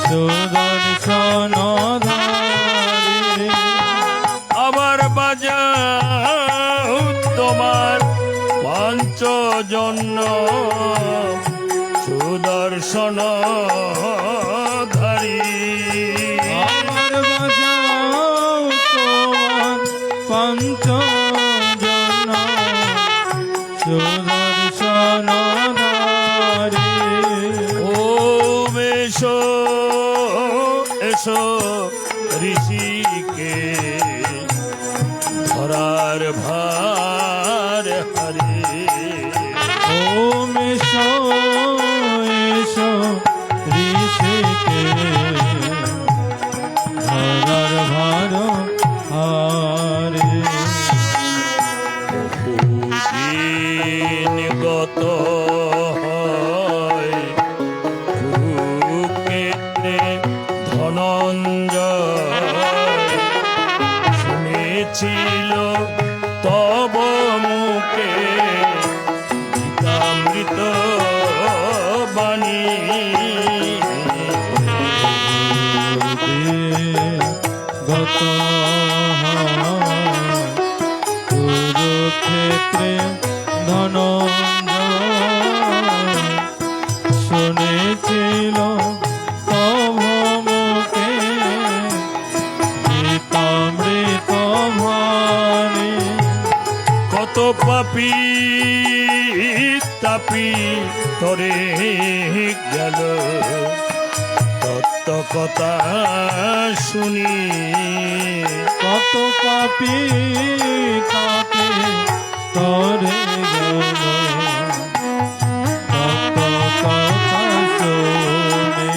সুদর্শন ধারি। আবার বাজাও তোমার পঞ্চজন্য সুদর্শন ধারি। আমার বাজাও তোমার পঞ্চজন সুদর্শন ধারি। ওম এসো এসো ঋষিকে ধরার ভার হারে। ওম এসো এসো ঋষিকে ধরার ভার হারে। বহুদিন গত হয় কুরুক্ষেত্রে ধনঞ্জয় শুনেছিল তব মুখে গীতামৃত বাণী। গত কুরুক্ষেত্রে ধনঞ্জয় শুনেছিল তব মুখে গীতামৃত বাণী। কত পাপী তাপী তরে গেল তত্ত্ব কথা শুনি। কত পাপী তাপে তরে গেল কত কথা শুনে।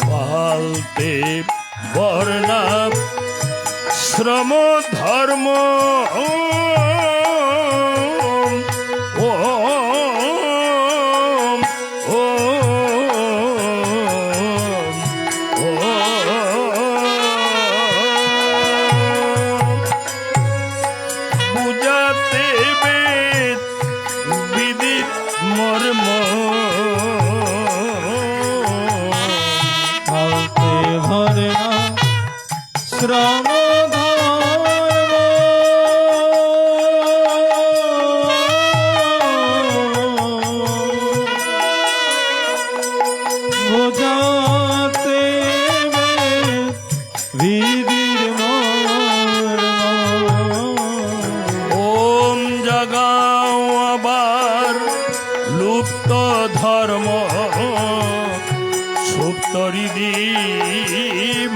পালতে বর্ণা শ্রম ধর্ম বুঝাতে বেদ বিদিত মর্ম। ফালতে ভরে না শ্রম বোঝাতে বিধির মর্ম। ওম জাগাও আবার লুপ্ত ধর্ম সুপ্ত হৃদি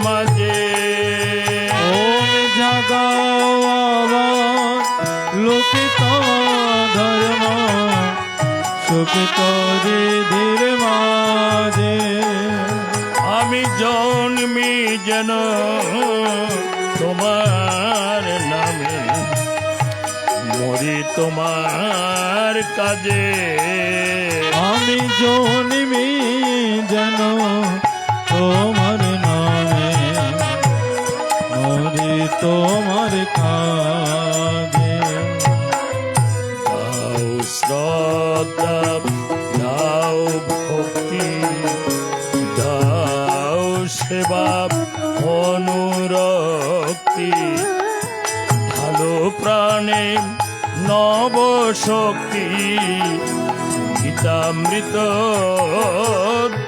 মাঝে। ওম জাগাও আবার লোকিত ধর্ম সুখিত হৃদির মাঝে। আমি জন্মি যেন তোমার নামে মরি তোমার কাজে। আমি জন্মি যেন তোমার নামে মরি তোমার কাজে। দাও শ্রদ্ধা দাও ভক্তি দাও সেবা অনুরক্তি ভালো প্রাণে নব শক্তি গীতামৃত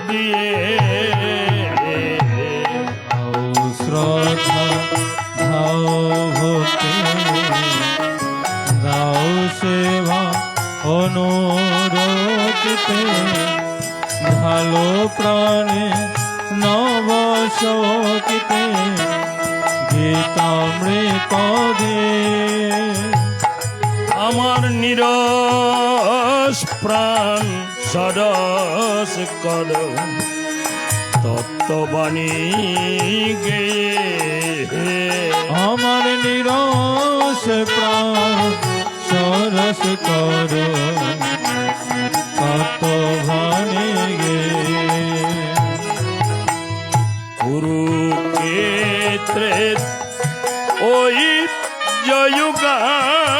দিয়ে। দাও শ্রদ্ধা দাও ভক্তি দাও সেবা অনুরক্তি ভালো প্রাণে নব শক্তিতে গীতামৃত দে। আমার নিরস প্রাণ সরস কর তত্ত্ববাণী গেয়ে। আমার নিরস প্রাণ সরস কর কত ভানে গে। কুরুক্ষেত্রে ওই জয়গান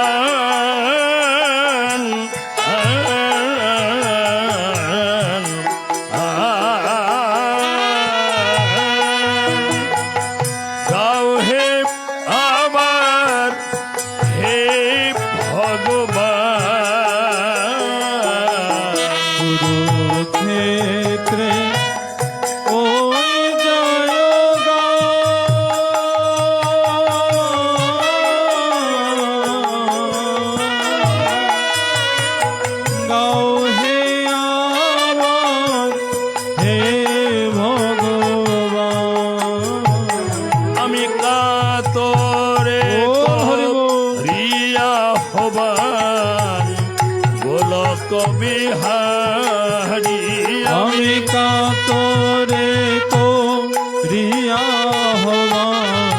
আন আন কুরুক্ষেত্রে ওই জয় গাও হে আমার হে ভগবান। আমি কাতরে ও হরি বল। রিয়া হবান গোলক বিহারী আমি কাতরে তো রিয়া হওয়ার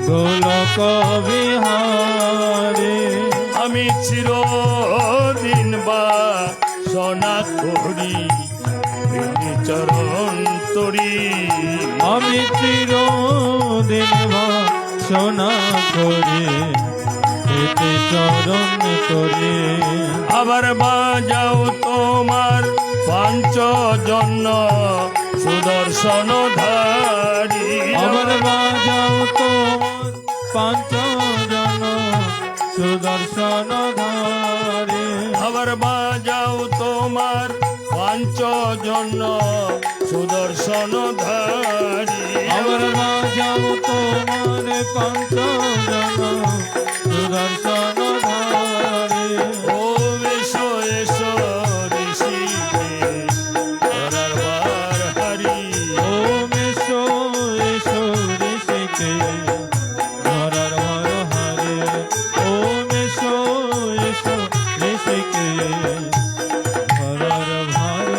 গোলক বিহারে। আমি চিরদিন বা সনা করি প্রেমী চরণ তরি আমি চিরদিন বাসনা করে এতে চরণ করে। আবার বাজাও তোমার পাঞ্চজন্য সুদর্শন ধারী আবার বাজাও তোমার পাঞ্চজন সুদর্শন ধারে। আবার বাজাও তোমার পাঞ্চজন্য সুদর্শন ধারী আবার বাজাও তোমার পাঞ্চজন সুদর্শন ধারে। ও এসো এসো ঋষিকে ধরার বার হারি ও মেশো এসো ঋষিকে ধরার ভার হারে। ও মেশো এসো ঋষিকে ধরার ভার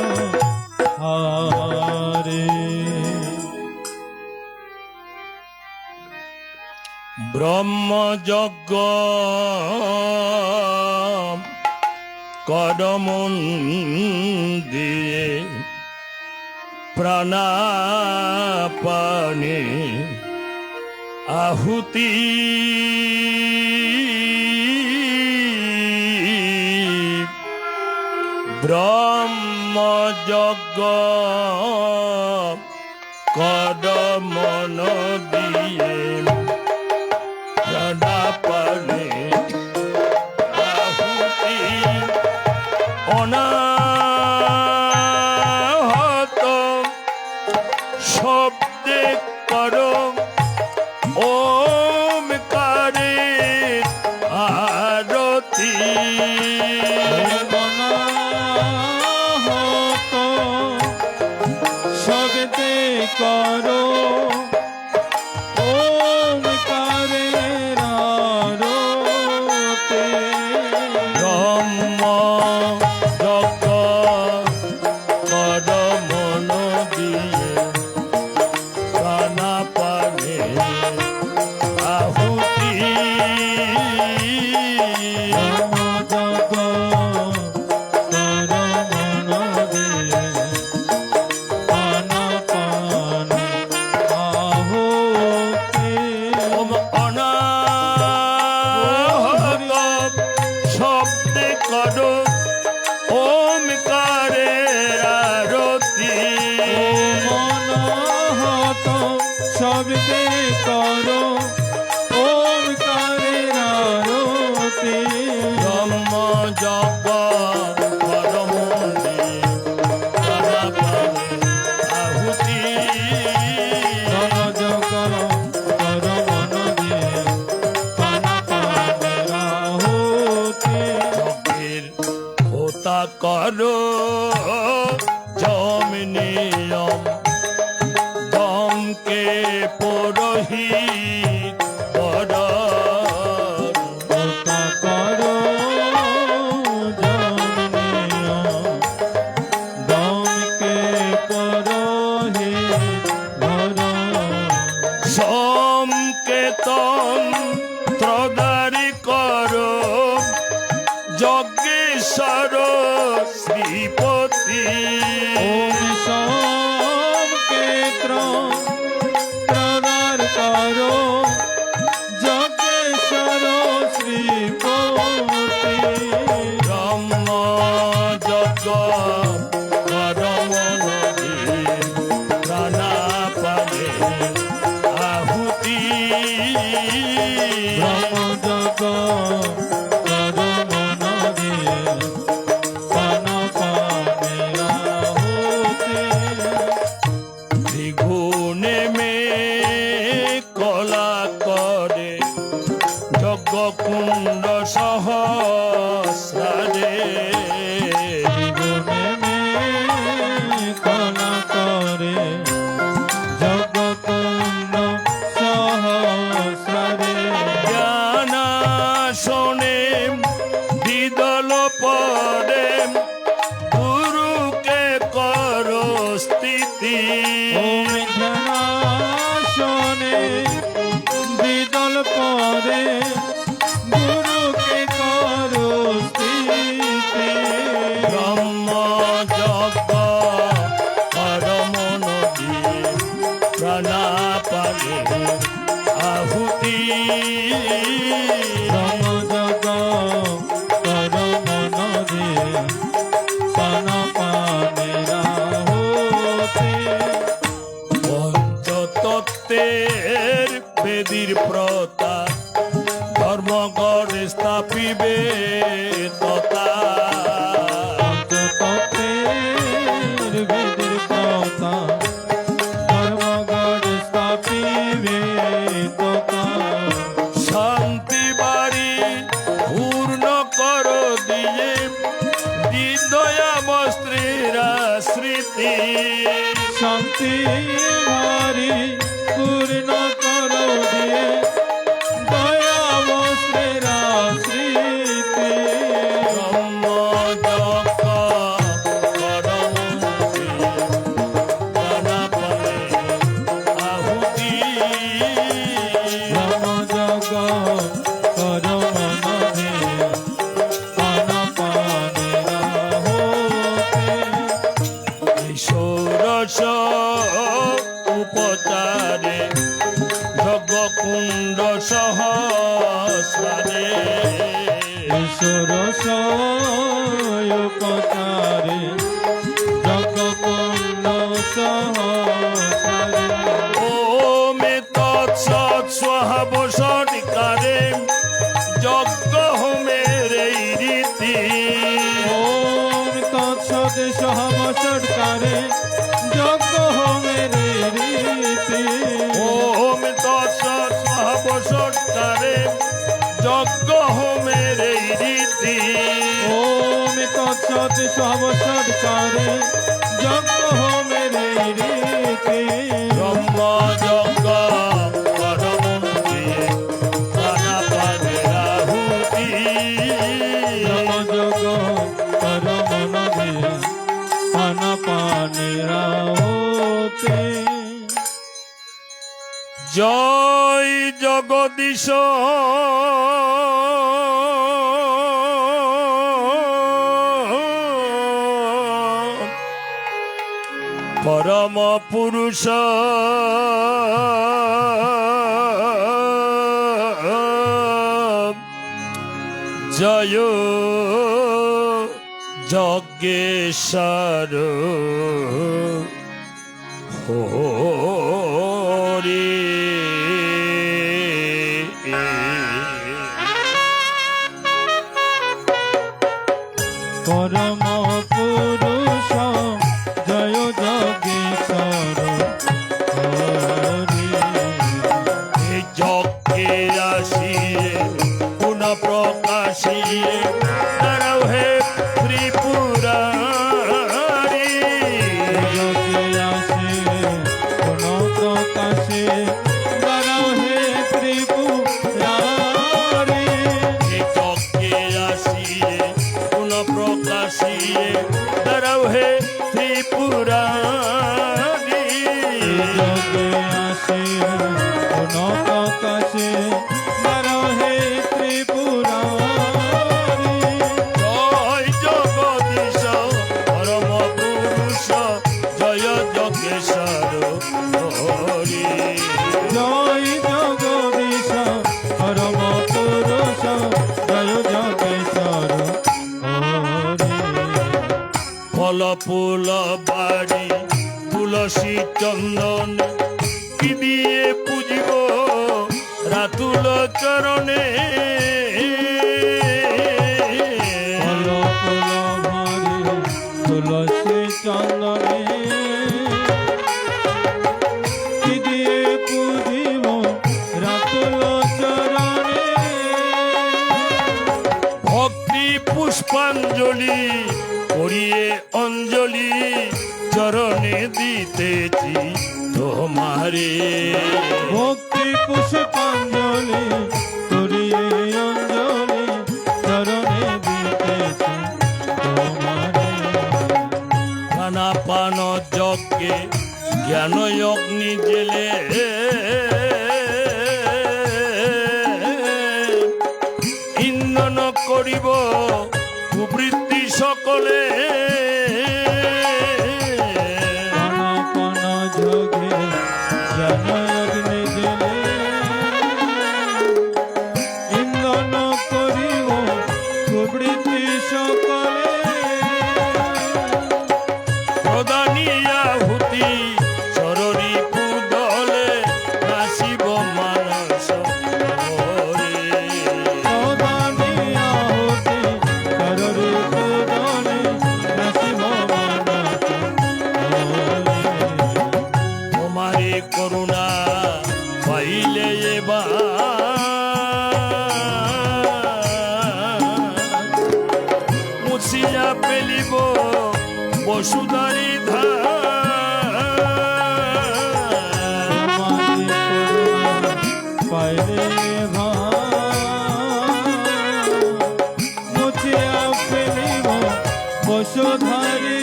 হারে। ব্রহ্মযজ্ঞ কদমন দিয়ে প্রাণাপানে আহুতি ব্রহ্মযজ্ঞ কদমন দিয়ে প্রাণাপানে আহুতি অনাহত শব্দে করো ওমকারে আরতি অনাহত শব্দে করো ওমকারের আরতি। ব্রহ্ম যজ্ঞ কদমন দিয়ে প্রাণাপানে আহুতি ওম অনাহত শব্দে করো ওমকারে আরতি শব্দে করো ওমকারের আরতি। ব্রহ্ম যজ্ঞ করমন্দি প্রাণাপানে আহুতি জগৎ করো করো মন দিয়ে প্রাণাপানের আহুতি। যজ্ঞের হোতা করো জম নিয়ম দমকে পুরোহিত কর হোতা করো জমনীয় দমকে পুরোহিত ধর। সংকেতন ত্রদারি করো যজ্ঞেশ্বর শ্রীপতি ওম সংকেত্র প্রদার কর মেরা স্মৃতি শান্তি ভারি পূর্ণ করো দিয়ে দয়া বস্ত্রের স্মৃতি ব্রহ্ম যজ্ঞ করমন্ত্রী প্রাণাপণে আহুতি ব্রহ্মযজ্ঞ করো মনে প্রাণাপানের আহুতি ষোড়শ উপচারে যজ্ঞকুণ্ড সহস্রারে ঈশ্বর সয়ুপচারে জগকুণ্ড সহস্রে ওমে তৎসৎ স্বহাবসৎকারে যজ্ঞ হোমের এই রীতি ওম তৎসৎ সহবৎকারে যজ্ঞ হোমের রীতি ওম তৎসৎ স্বহাবসৎকারে যজ্ঞ হোমের এই রীতি ওম তৎসৎ সহবৎকারে যজ্ঞ হোমের রীতি ব্রহ্ম যজ্ঞ করমন্ত্রী প্রাণাপানের আহুতি ব্রহ্মযজ্ঞ করো মনে প্রাণাপানের আহুতি জয় জগদীশ পরম পুরুষ জয় যজ্ঞেশ্বর হরি পরম পুরুষ জয় যোগেশ্বর হরি এই যজ্ঞের আসিয়ে পুনঃ প্রকাশিয়ে দাঁড়াও হে ত্রিপুরারি যোগে আসে কোন প্রকাশে দাঁড়াও হে ত্রিপুরারি এই যজ্ঞের আসিয়ে পুনঃ প্রকাশিয়ে দাঁড়াও হে ত্রিপুরারি যোগে আসে কোন প্রকাশে দাঁড়াও হে ত্রিপুরারি জয় জগদীশ পরম পুরুষ জয় যজ্ঞেশ্বর হরি জয় জগদীশ পরম পুরুষ জয় যোগেশ্বর হরি ফল ফুল বাড়ি তুলসী চন্দন কি দিয়ে পুজিব রাতুল চরণে ফল ফুল ভরি তুলসী চন্দনে কি দিয়ে পুজিব রাতুল চরণে ভক্তি পুষ্পাঞ্জলি করিয়ে অঞ্জলি চরণে দিতেছি তোমারে ভক্তি পুষ্পাঞ্জলি করিয়ে অঞ্জলি চরণে দিতেছি তোমারে খানা পান যজ্ঞে জ্ঞান অগ্নি জেলে ইন্ধন করিব কুবৃত্তি সকলে কণ যোগে জ্ঞান অগ্নি জেলে ইন্ধন করিব প্রবৃত্তি সকলে প্রদানিয়া হুতি সররি পুদলে নাসিব মানস হরে প্রদানিয়া হতে কররে প্রদানে নাসিব বসুধারি ধার তোমারি করুণা পাইলে মুছিয়া ফেলিব বসুধারি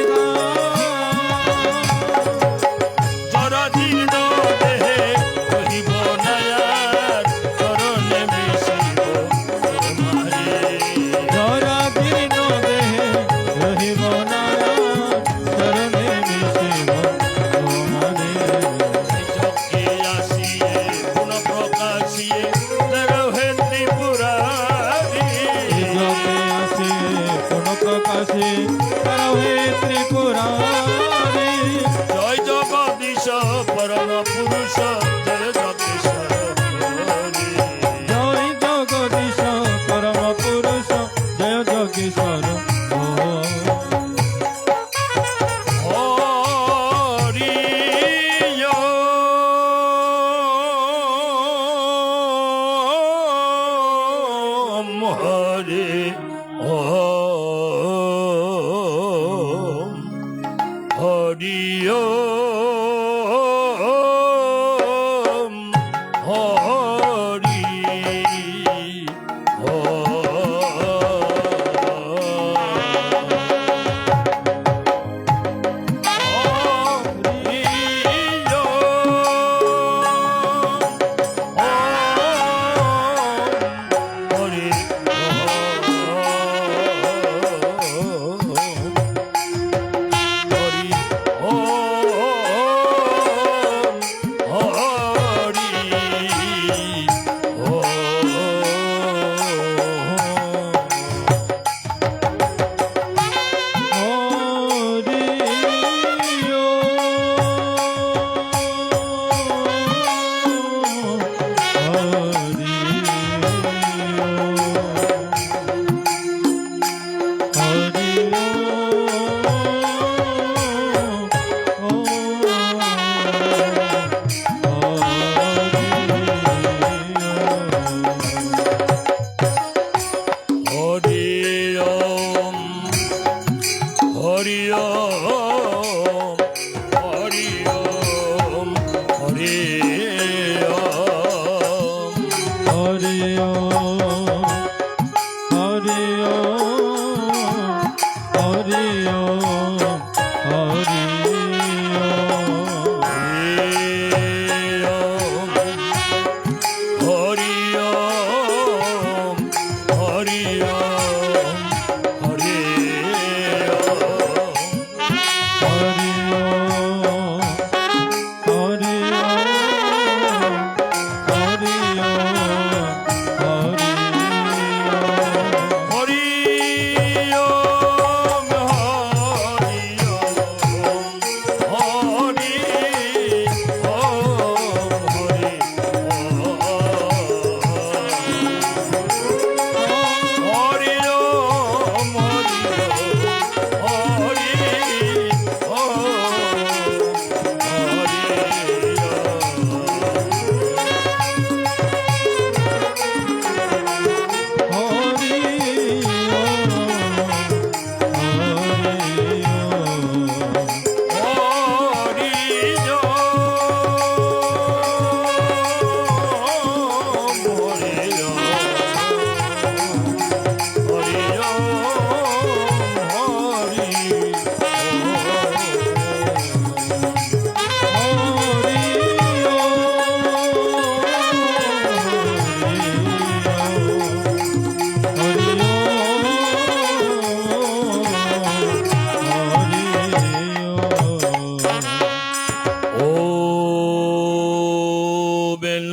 জরাজীর্ণ দেহে রহিব নায়ার চরণে মিশিব তোমারে জরাজীর্ণ দেহে রহিব না চরণে মিশিব তোমারে জগে আসিয়ে গুণ প্রকাশিয়ে দেরহে ত্রিপুরারি জগে আসে কোন প্রকাশে রহে ত্রিপুরারি জয় জগদীশ পরম পুরুষ জয় জগদীশ্বর হরি। জয় জগদীশ পরম পুরুষ জয় যোগীশ্বর হরি ওম হরি ওম হরি ওম হরি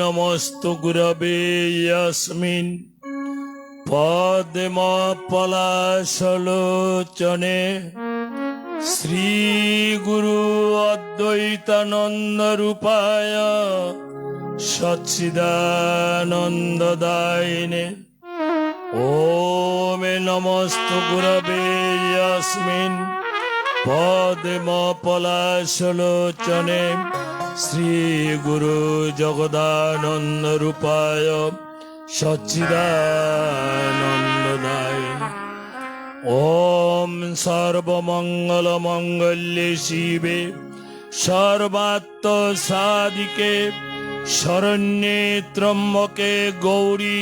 नमस्तु गुरवे यस्मिन् पद्मपलाशलोचने श्री गुरु अद्वैतानंद रूपाय सच्चिदानंददायिने ओम नमस्तु गुरवे यस्मिन् पद्मपलाशलोचने श्री गुरु जगदानंद रूपाय सच्चिदानंददाय ওম সর্বমঙ্গলমঙ্গল্যে শিবে সর্বাত্ম সাধিকে শরণ্যে ত্র্যম্বকে গৌরী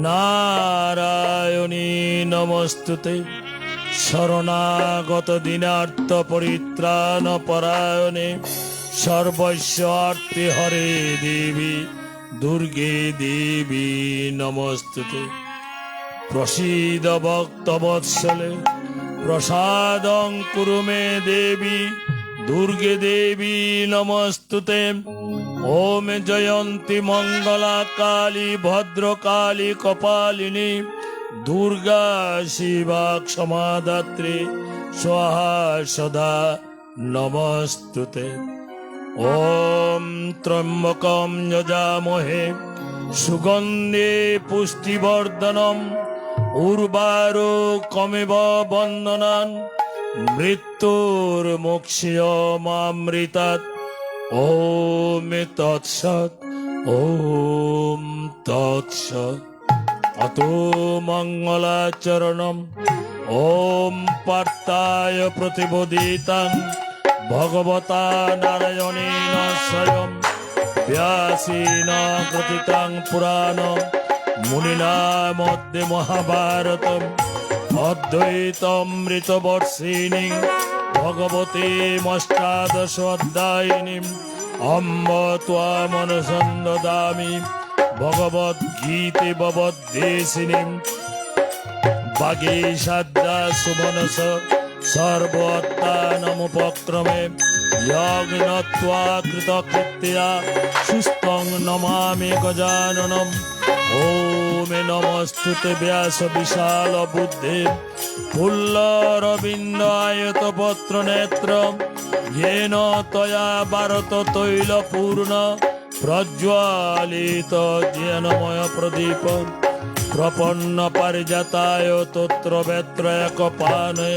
নারায়ণী নমস্তুতে। শরণাগত দীনার্থ পরিত্রাণ পরায়ণে সর্বস্বার্থে হরে দেবী দুর্গে দেবী নমস্তুতে। প্রসীদ ভক্তবৎসলে প্রসাদং কুরু মে দেবী দুর্গে দেবী নমস্তুতে। ওম জয়ন্তী মঙ্গলা কালী ভদ্রকালী কপালিনী দুর্গা শিবা ক্ষমাদাত্রী স্বাহা সদা নমস্তুতে। ওম ত্র্যম্বকম যজামহে সুগন্ধে পুষ্টিবর্ধনম উর্বারুকমেব বন্দনান মৃত্যুর্মোক্ষয়মামৃতাৎ। ওম তৎসৎ ওম তৎসৎ। অতো মঙ্গলাচরণম ওম পার্থায় প্রতিবোদিতাং ভগবতা নারায়ণেন স্বয়ং ব্যাসেন প্রথিতাং পুরাণং মুনিনা মধ্যে মহাভারতম অদ্বৈতমৃতবর্ষিণী ভগবতে মষ্টাদশ অধ্যায়িনীম অম্ব ত্বামনুসন্দদামি ভগবদ্গীতে ভবদ্দেশিনীম বাগীশাদ্যা সুমনস সর্বোত্থানমুপক্রমে যজ্ঞত্বা কৃতকৃত্যা সুস্থং নমামি গজাননম। ওম নমস্তুতে ব্যাস বিশাল বুদ্ধে ফুল্লরবিন্দ আয়ত পত্র নেত্র येन तया भारत तैल पूर्ण प्रज्वालित ज्ञानमय प्रदीप प्रपन्न परिजाताय तत्र वेत्रयक पाने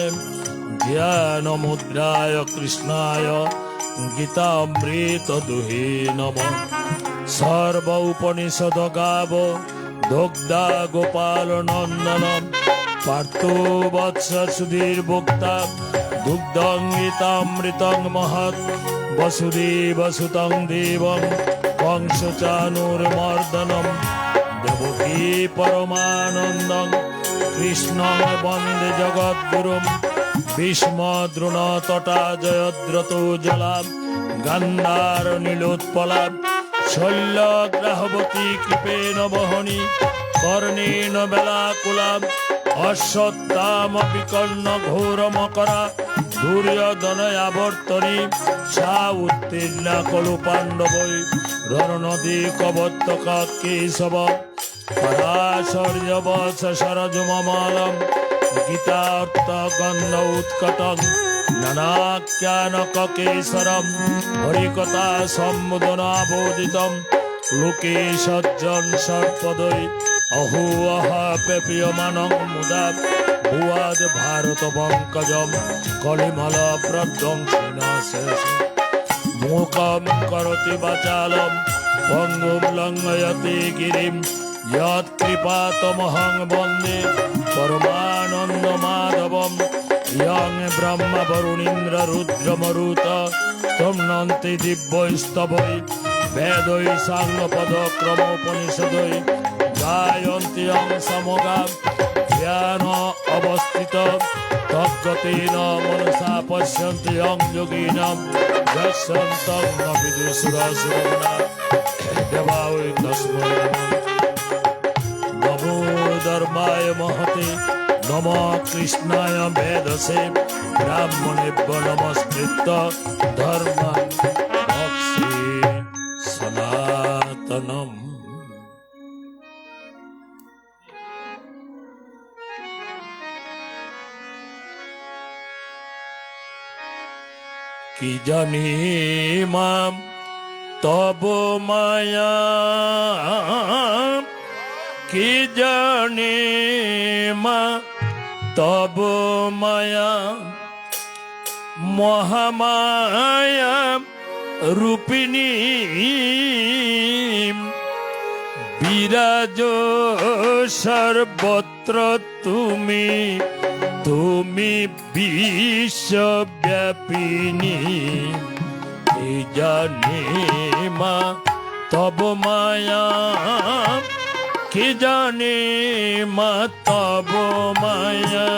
ज्ञान मुद्राय कृष्णाय गीतामृत दुहे नमः। सर्व उपनिषद गाव दुग्धा गोपाल नंदनम पार्थो वत्स सुधीर भोक्ता दुग्धं गीतामृतं महत् वसुदेवसुतं देवं कंसचाणूरमर्दनं देवकी परमानन्दं कृष्णं वन्दे जगद्गुरुं भीष्मद्रोणतटा जयद्रतो जलां गन्धारनीलोत्पलां शल्यग्राहवती कृपेण वहनी कर्णेन वेलाकुलाम् अश्वत्थाम विकर्ण घोर मकरा दुर्योधनयावर्तनी सा उत्तीर्णा खलु पाण्डवै रणनदी कवत्तक केशव पराशर्यवश सरजुममालं गीतार्थ गन्ध उत्कटं नानाख्यानक केसरं हरिकथा सम्मुदनाबोधितं लोके सज्जन सर्पदय अहो अहा पेपीयमानं मुदा भुवाद भारत पंकजं कलिमल प्रध्वंसिनाशेष मूकं करोति वाचालं पङ्गुं लङ्घयति गिरिं यत्कृपातमहं वन्दे परमानन्दमाधवं यं ब्रह्म वरुणीन्द्र रुद्रमरुत तं नन्ति दिव्यैस्तवै वेदै साङ्गपदक्रमोपनिषदै गायन्ति समगां ध्यान अवस्थित तद्गतेन मनसा पश्यन्ति योगिनां यस्यन्तं न विदुषुरसुरगणा देवाय तस्मै नमो धर्माय महते नमो कृष्णाय वेदसे ब्राह्मणेभ्यो नमस्कृत्य धर्मं भक्षे सनातनम्। কি জানি মাম তব মায়া কি জানি মা তব মায়া মহামায়া রূপিণী বিরাজ সর্বত্র তুমি তুমি বিশ্বব্যাপিনী, কি জানে মা তব মায়া, কি জানে মা তব মায়া।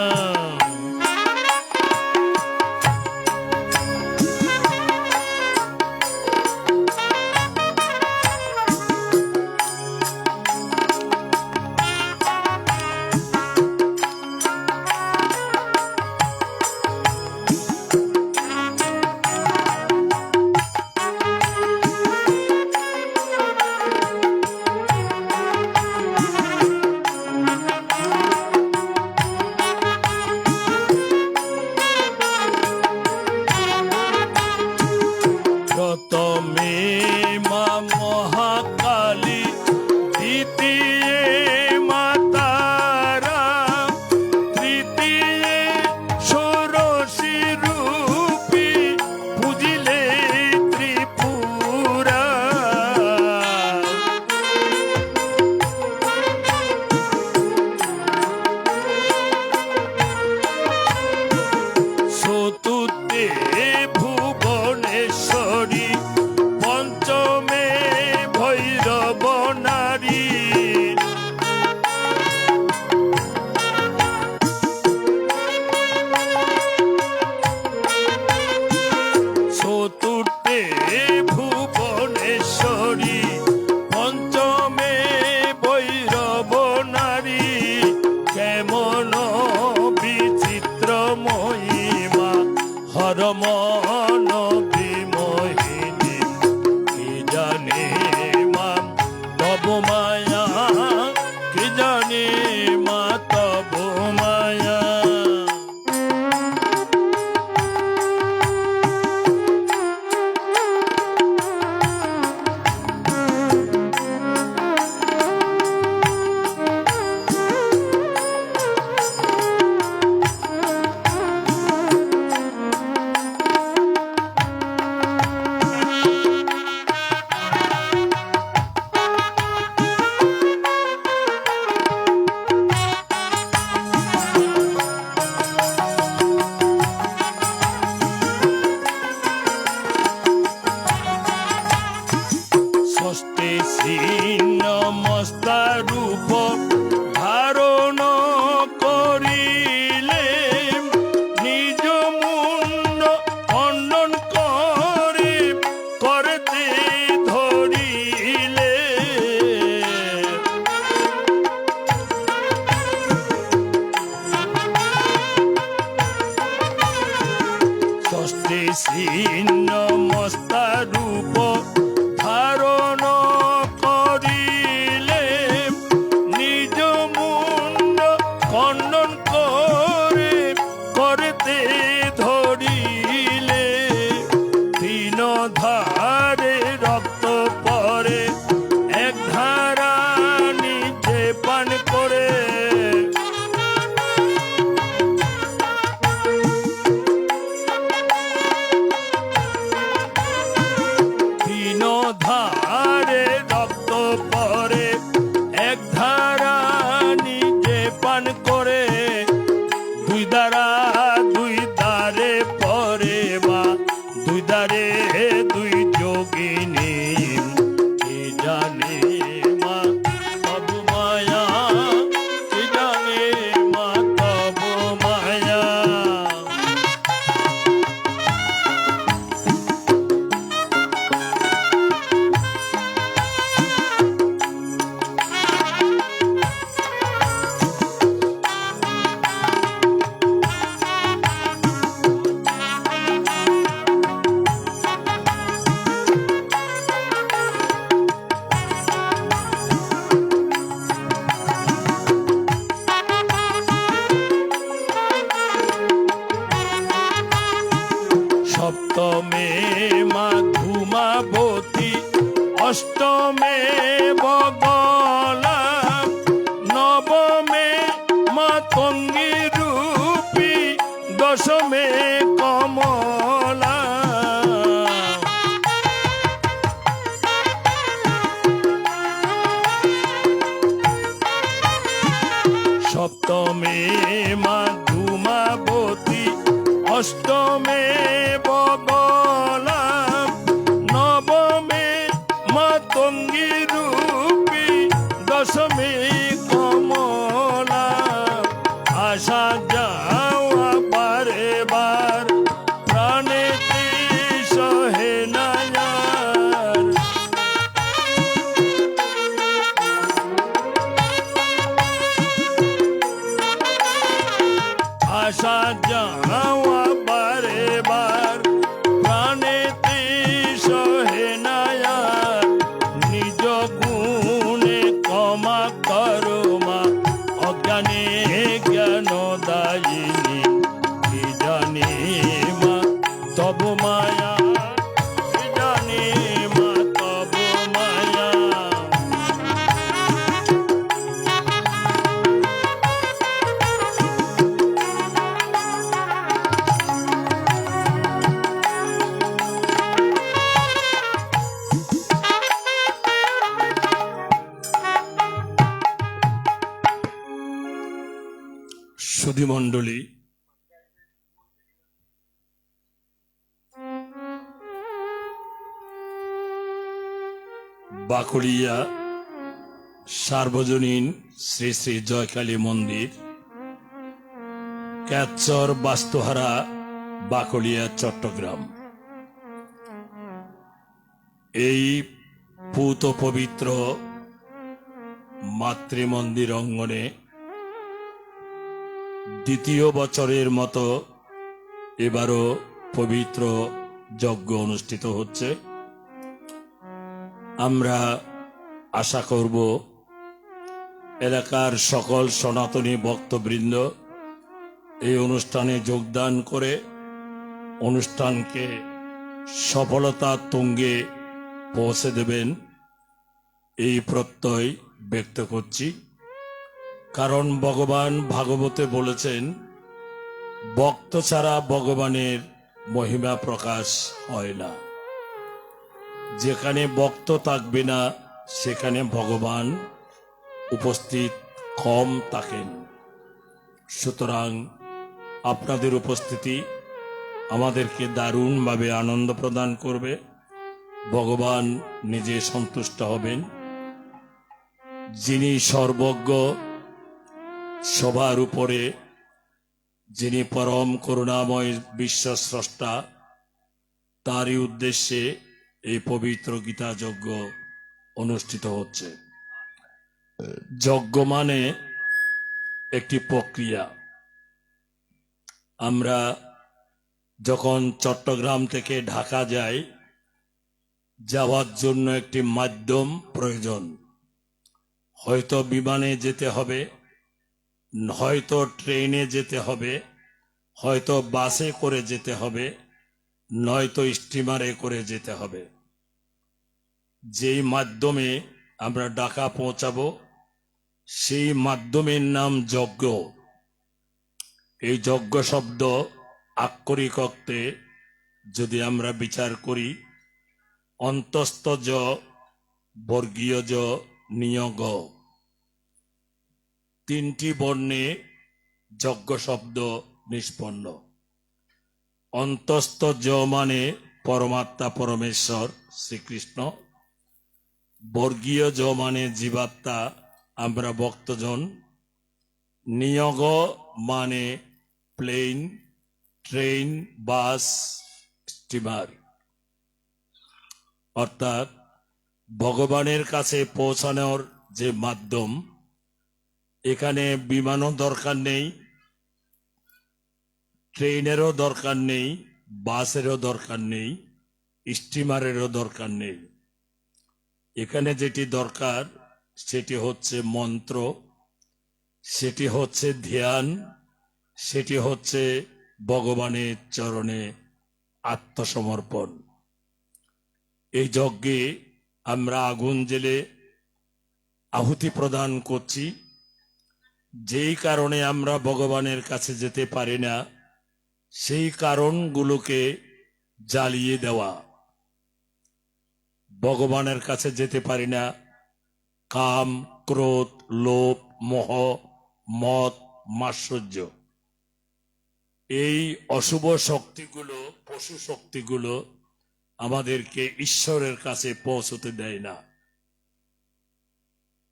প্রথমে মা মহাকালী, দ্বিতীয় মা তারা, তৃতীয় ষোড়শী রূপী, পুজিলে ত্রিপুরা। চতুর্থে ভুবনেশ্বরী, পঞ্চমে ভৈরব নারী, চতুর্থে ভুবনেশ্বরী, পঞ্চমে ভৈরব নারী। কেমন বিচিত্র মহিমা হরমন বিমোহিনী, কি জানে মা তব মায়া, কি জানে মা তব মায়া। ষষ্ঠে ছিন্নমস্তা রূপ ধারণ করিলে, নিজ মুন্ড খণ্ডন করে করতে ধরিলে। ষষ্ঠে ছিন্নমস্তা রূপ ধারণ করিলে, নিজ মুন্ড খণ্ডন করে করতে ধরিলে। তিন ধারে রক্ত পরে, এক ধারা নিজে পান করে। তিন ধারে রক্ত পরে, এক ধারা নিজে পান করে। দুই দ্বারা দুই দ্বারে পরে বা দুই দ্বারে দুই যোগিনী, কি জানে মা তব মায়া, কি জানে মা তব মায়া। সপ্তমে মা ধূমাবতী, অষ্টমে বগলা, নবমে মা তঙ্গী রূপী, দশমে কমলা। সপ্তমে মা ধূমা তব মায়া কি জানি মা তব মায়া। সুধী মণ্ডলী, বাকলিয়া সার্বজনীন শ্রী শ্রী জয়কালী মন্দির, ক্যাচর বাস্তুহারা, বাকলিয়া, চট্টগ্রাম। এই পূত পবিত্র মাতৃমন্দির অঙ্গনে দ্বিতীয় বছরের মতো এবারও পবিত্র যজ্ঞ অনুষ্ঠিত হচ্ছে। আমরা আশা করব এলাকার সকল সনাতনী ভক্তবৃন্দ এই অনুষ্ঠানে যোগদান করে অনুষ্ঠানকে সফলতার তুঙ্গে পৌঁছে দেবেন, এই প্রত্যয় ব্যক্ত করছি। কারণ ভগবান ভাগবতে বলেছেন, ভক্ত ছাড়া ভগবানের মহিমা প্রকাশ হয় না। যেখানে ভক্ত থাকবে না সেখানে ভগবান উপস্থিত কম থাকেন। সুতরাং আপনাদের উপস্থিতি আমাদেরকে দারুণভাবে আনন্দ প্রদান করবে। ভগবান নিজে সন্তুষ্ট হবেন। যিনি সর্বজ্ঞ, সবার উপরে, যিনি পরম করুণাময় বিশ্বস্রষ্টা, তারই উদ্দেশ্যে এই পবিত্র গীতা যজ্ঞ অনুষ্ঠিত হচ্ছে। যজ্ঞ মানে একটি প্রক্রিয়া। আমরা যখন চট্টগ্রাম থেকে ঢাকা যাই, যাওয়ার জন্য একটি মাধ্যম প্রয়োজন। হয়তো বিমানে যেতে হবে, হয়তো ট্রেনে যেতে হবে, হয়তো বাসে করে যেতে হবে, নয়তো স্টিমারে করে যেতে হবে। যেই মাধ্যমে আমরা ঢাকা পৌঁছাবো সেই মাধ্যমের নাম যজ্ঞ। এই যজ্ঞ শব্দ আক্ষরিক অর্থে যদি আমরা বিচার করি, অন্তস্থ য, বর্গীয় জ, নিয়োগ, তিনটি বর্ণে যজ্ঞ শব্দ নিষ্পন্ন। অন্তস্থ জ মানে পরমাত্মা পরমেশ্বর শ্রীকৃষ্ণ, বর্গীয় জ মানে জীবাত্মা, আমরা ভক্তজন, নিয়োগ মানে প্লেন, ট্রেন, বাস, স্টিমার। অর্থাৎ ভগবানের কাছে পৌঁছানোর যে মাধ্যম, এখানে বিমানও দরকার নেই, ট্রেনেরও দরকার নেই, বাসেরও দরকার নেই, স্টিমারেরও দরকার নেই। এখানে যেটি দরকার সেটি হচ্ছে মন্ত্র, সেটি হচ্ছে ধ্যান, সেটি হচ্ছে ভগবানের চরণে আত্মসমর্পণ। এই যজ্ঞে আমরা আগুন জেলে আহুতি প্রদান করছি। যেই কারণে আমরা ভগবানের কাছে যেতে পারি না সেই কারণগুলোকে জ্বালিয়ে দেওয়া। ভগবানের কাছে যেতে পারি না কাম, ক্রোধ, লোভ, মোহ, মদ, মাৎসর্য, এই অশুভ শক্তিগুলো, পশু শক্তিগুলো আমাদেরকে ঈশ্বরের কাছে পৌঁছতে দেয় না।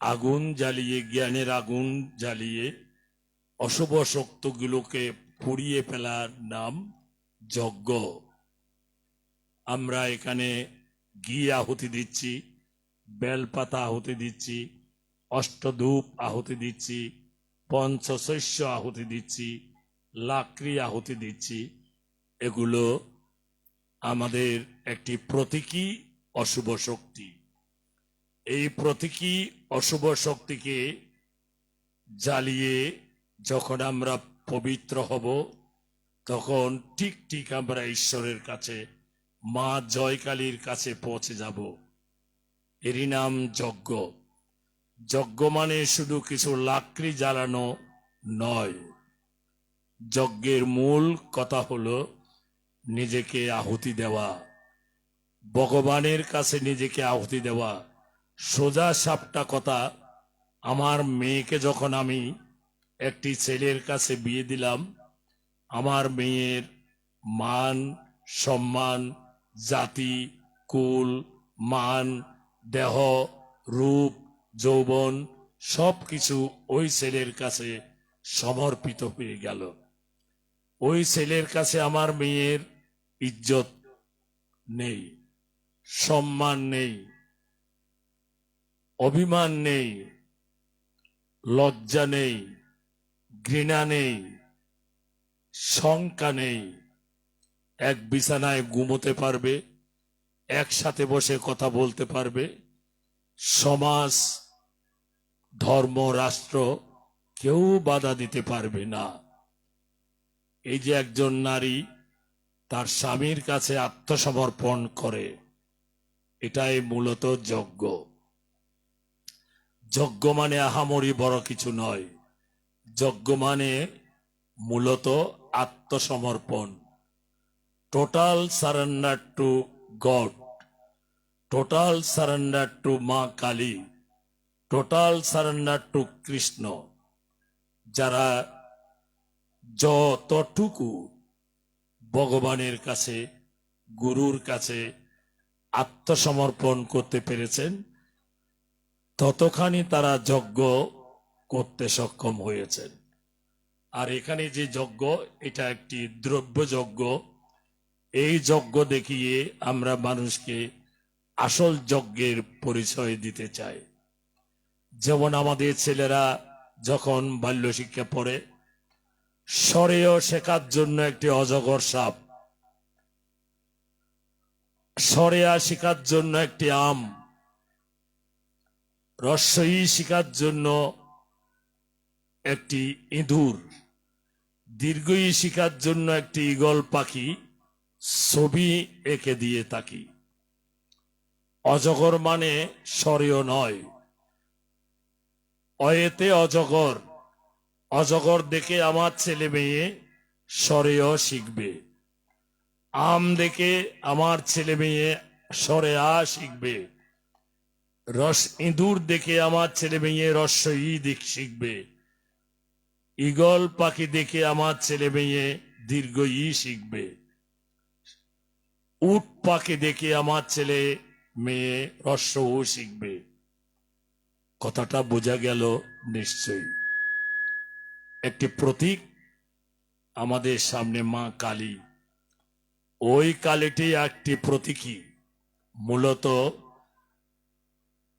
আগুন জ্বালিয়ে, জ্ঞানের আগুন জ্বালিয়ে অশুভ শক্তিগুলোকে পুড়িয়ে ফেলার নাম যজ্ঞ। আমরা এখানে ঘি আহুতি দিচ্ছি, বেলপাতা আহুতি দিচ্ছি, অষ্টধূপ আহুতি দিচ্ছি, পঞ্চশস্য আহুতি দিচ্ছি, লাকড়ি আহুতি দিচ্ছি। এগুলো আমাদের একটি প্রতীকী অশুভ শক্তি। এই প্রতীকী অশুভ শক্তিকে জ্বালিয়ে যখন আমরা পবিত্র হব, তখন ঠিক ঠিক আমরা ঈশ্বরের কাছে, মা জয়কালীর কাছে পৌঁছে যাব। এরই নাম যজ্ঞ। যজ্ঞ মানে শুধু কিছু লাকড়ি জ্বালানো নয়। যজ্ঞের মূল কথা হলো নিজেকে আহুতি দেওয়া, ভগবানের কাছে নিজেকে আহুতি দেওয়া। সোজা সাপটা কথা, আমার মেয়েকে যখন আমি একটি ছেলের কাছে বিয়ে দিলাম, আমার মেয়ের মান, সম্মান, জাতি, কুল, মান, দেহ, রূপ, যৌবন সবকিছু ওই ছেলের কাছে সমর্পিত হয়ে গেল। ওই ছেলের কাছে আমার মেয়ের ইজ্জত নেই, সম্মান নেই, অভিমান নেই, লজ্জা নেই, ঘৃণা নেই, শঙ্কা নেই। এক বিছানায় ঘুমোতে পারবে, একসাথে বসে কথা বলতে পারবে। সমাজ, ধর্ম, রাষ্ট্র কেউ বাধা দিতে পারবে না। এই যে একজন নারী তার স্বামীর কাছে আত্মসমর্পণ করে, এটাই মূলত যজ্ঞ। যজ্ঞ মানে আহামরি বড় কিছু নয়। যজ্ঞ মানে মূলত আত্মসমর্পণ, total surrender to God, total surrender to Ma Kali, total surrender to Krishna. যারা যতটুকু ভগবানের কাছে, গুরুর কাছে আত্মসমর্পণ করতে পেরেছেন, ততখানি তারা যজ্ঞ করতে সক্ষম হয়েছেন। আর এখানে যে যজ্ঞ, এটা একটি দ্রব্য যজ্ঞ। এই যজ্ঞ দেখিয়ে আমরা মানুষকে আসল যজ্ঞের পরিচয় দিতে চাই। যেমন আমাদের ছেলেরা যখন বাল্য শিক্ষা পড়ে, স্বরেয় শেখার জন্য একটি অজগর সাপ, স্বরেয়া শেখার জন্য একটি আম, রস্বই শেখার জন্য একটি ইঁদুর, দীর্ঘই শেখার জন্য একটি ঈগল পাখি ছবি এঁকে দিয়ে থাকি। অজগর মানে স্বরেয় নয়, অয়েতে অজগর। অজগর দেখে আমার ছেলে মেয়ে স্বরেয় শিখবে। আম দেখে আমার ছেলে মেয়ে স্বরেয়া শিখবে। ইঁদুর দেখে আমার ছেলে মেয়ে রস্বই দিক শিখবে। ঈগল পাখি দেখে আমার ছেলে মেয়ে দীর্ঘ ই শিখবে। উট পাখি দেখে আমার ছেলে মেয়ে রস্ব ও শিখবে। কথাটা বোঝা গেল নিশ্চয়ই। একটি প্রতীক আমাদের সামনে মা কালী। ওই কালীটি একটি প্রতীকী, মূলত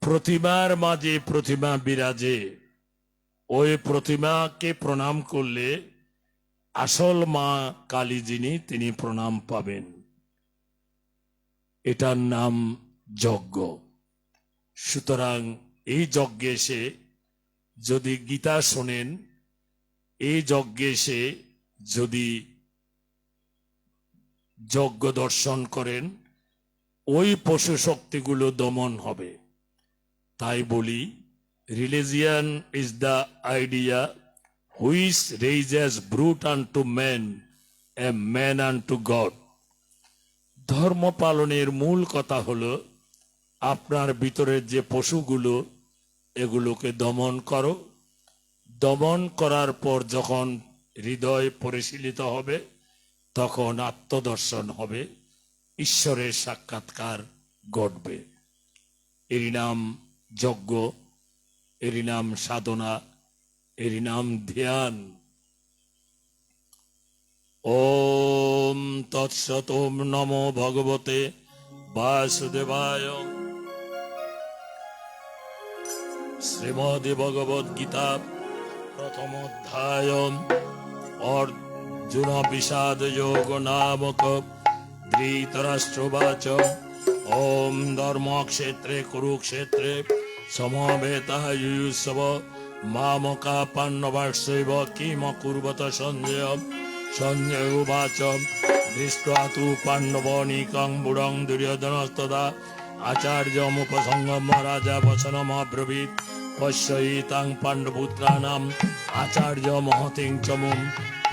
প্রতিমার মাঝে প্রতিমা বিরাজে। ওই প্রতিমাকে প্রণাম করলে আসল মা কালী যিনি, তিনি প্রণাম পাবেন। এটার নাম যজ্ঞ। সুতরাং এই যজ্ঞে এসে যদি গীতা শোনেন, এই যজ্ঞে এসে যদি যজ্ঞ দর্শন করেন, ওই পশু শক্তিগুলো দমন হবে। তাই বলি, religion is the idea which raises brute unto man, a man unto God. ধর্ম পালনের মূল কথা হলো আপনার ভিতরের যে পশুগুলো, এগুলোকে দমন করো। দমন করার পর যখন হৃদয় পরিশীলিত হবে, তখন আত্মদর্শন হবে, ঈশ্বরের সাক্ষাৎকার ঘটবে। এরই নাম যজ্ঞ, এরই নাম সাধনা, এরই নাম ধ্যান। ওম তৎসৎ। ওম নমো ভগবতে বাসুদেবায়। শ্রীমদ্ ভগবদ গীতা প্রথম অধ্যায় অর্জুন বিষাদ যোগ নামক ধৃতরাষ্ট্রবাচ। ওম ধর্মক্ষেত্রে কুরুক্ষেত্রে সমবেতাयुयुत्सव মামকা পাণ্ডবাস্যৈব কিম কুর্বত সঞ্জয়। সঞ্জয় উবাচ দৃष्ट्वा तु पाण्डवानीकं बुडं दुर्योधनस्तदा आचार्यमुपसंगम्य राजा वचनमब्रवीत् पश्यैतां पाण्डुपुत्राणाम् आचार्य महतिं च मुं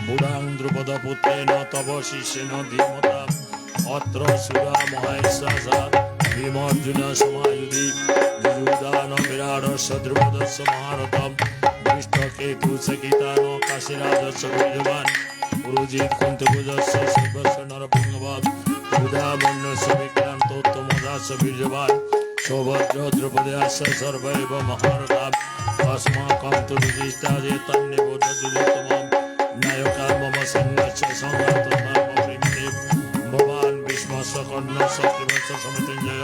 बुडां द्रुपदपुत्रेण तव शिष्येन धीमता अत्र सुरा महेश्वासा भीमार्जुन समायुधि युयुधान विराटस्य द्रुपदस्य महारथं दृष्टकेतुसकितान काशीराजस्य वीर्यवान् पुरुजित् कुन्तिभुजस्य शिवस्य नरपुङ्गवान् युधामन्यस्य विक्रान्तोत्तमदास्य वीर्यवान् सौभद्र द्रौपद्यास्य सर्वैव महारथाम् अस्माकं तु विशिष्टादे तन्निबोधयुक्तमां नायका मम सङ्गस्य संहर्तनामप्रेमिते भवान् भीष्मस्य कर्णस्य शिवस्य समितिञ्जय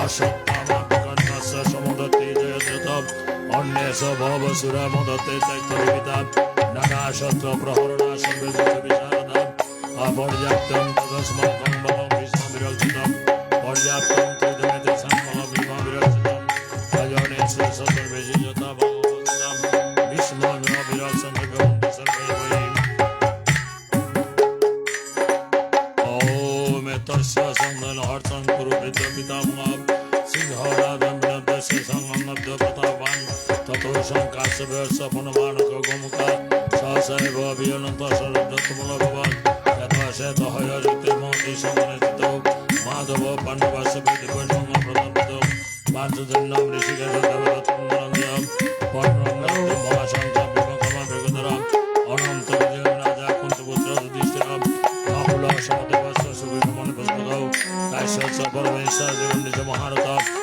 अश्वत्थामाकर्णस्य समुदत्ते जयद्रथम् अन्येष भवसुरा मदत्ते दैत्यविताम् नानाशस्त्र प्रहरणाशं विशारदाम् अपर्याप्तं तदस्माकं बलं भीष्मविरक्षितम् पर्याप्तं त्रिदमेते संबलं भीमविरक्षितम् अजनेषु सर्वेषु यथा भगवतां भीष्मविरक्षन्ते भवन्ति सर्वे वै ॐ एतस्य संदनहर्तं कुरु वृद्धपितामहं सिंहराजं विनद्यस्य संगमनद्य प्रतापान् ततो शङ्काश्यस्य पुनमानक गोमुखा सहसैव अभियनन्तशरदत्तमलभवान् यथा शेतहयरिते महति समनचितो माधव पाण्डवस्य प्रतिपन्नप्रदत्तो पाञ्चजन्यं ऋषिकेशदेवदत्तमनन्द्यं पर्णं महाशङ्कं भीमकर्मभृगधरम् अनन्तविजयं राजा कुन्तपुत्र युधिष्ठिरं नकुलः सहदेवस्य सुवीरमणिपुस्तकौ काश्यस्य परमेश्वर जीवन्निज महारथं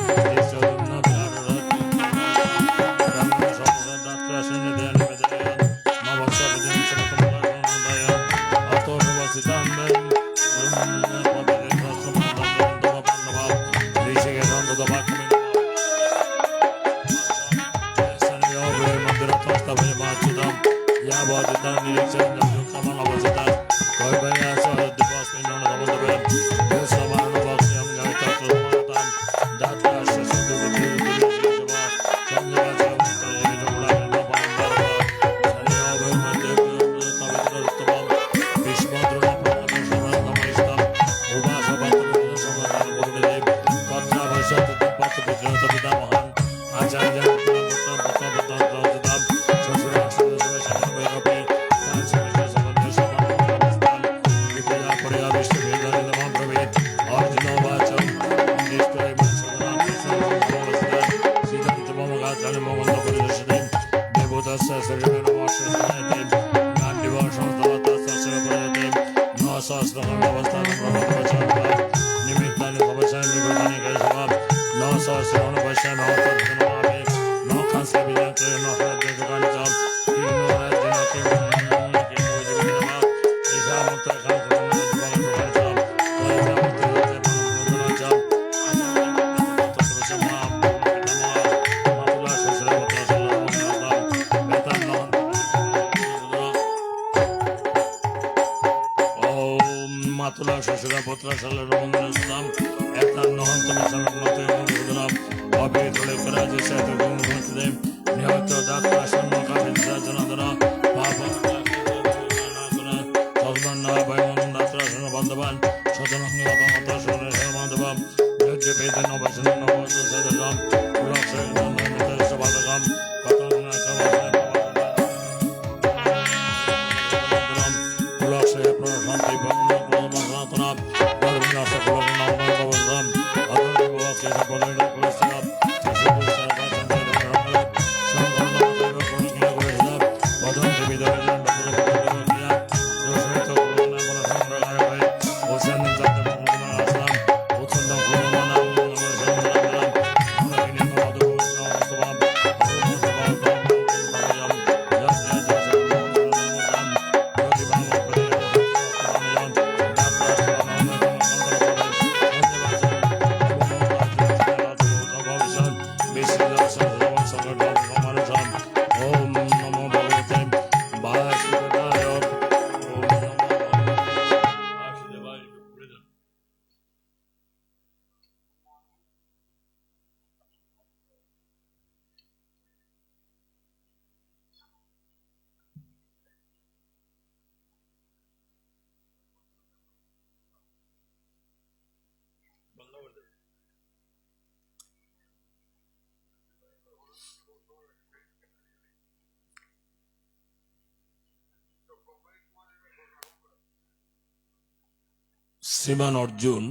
শ্রীমান অর্জুন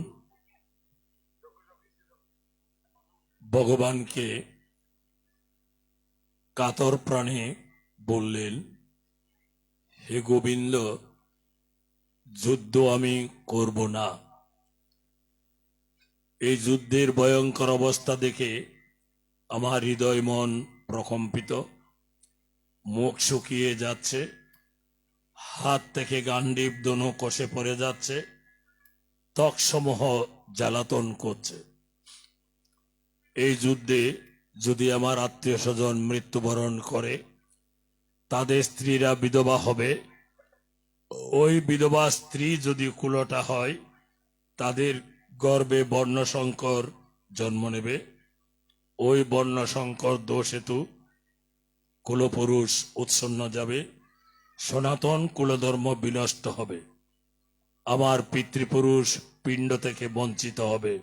ভগবানকে কাতর প্রাণে বললেন, হে গোবিন্দ, যুদ্ধ আমি করব না। এই যুদ্ধের ভয়ঙ্কর অবস্থা দেখে আমার হৃদয় মন প্রকম্পিত, মুখ শুকিয়ে যাচ্ছে, হাত থেকে গান্ডীব দোনো কষে পড়ে যাচ্ছে, ত্বকসমূহ জ্বালাতন করছে। এই যুদ্ধে যদি আমার আত্মীয় স্বজন মৃত্যুবরণ করে, তাদের স্ত্রীরা বিধবা হবে, ওই বিধবা স্ত্রী যদি কুলটা হয়, তাদের গর্ভে বর্ণসংকর জন্ম নেবে, ওই বর্ণসংকর দোষ হেতু কুলপুরুষ উৎসন্ন যাবে, সনাতন কুলধর্ম বিনষ্ট হবে, আমার পিতৃপুরুষ পিণ্ড থেকে বঞ্চিত হবে,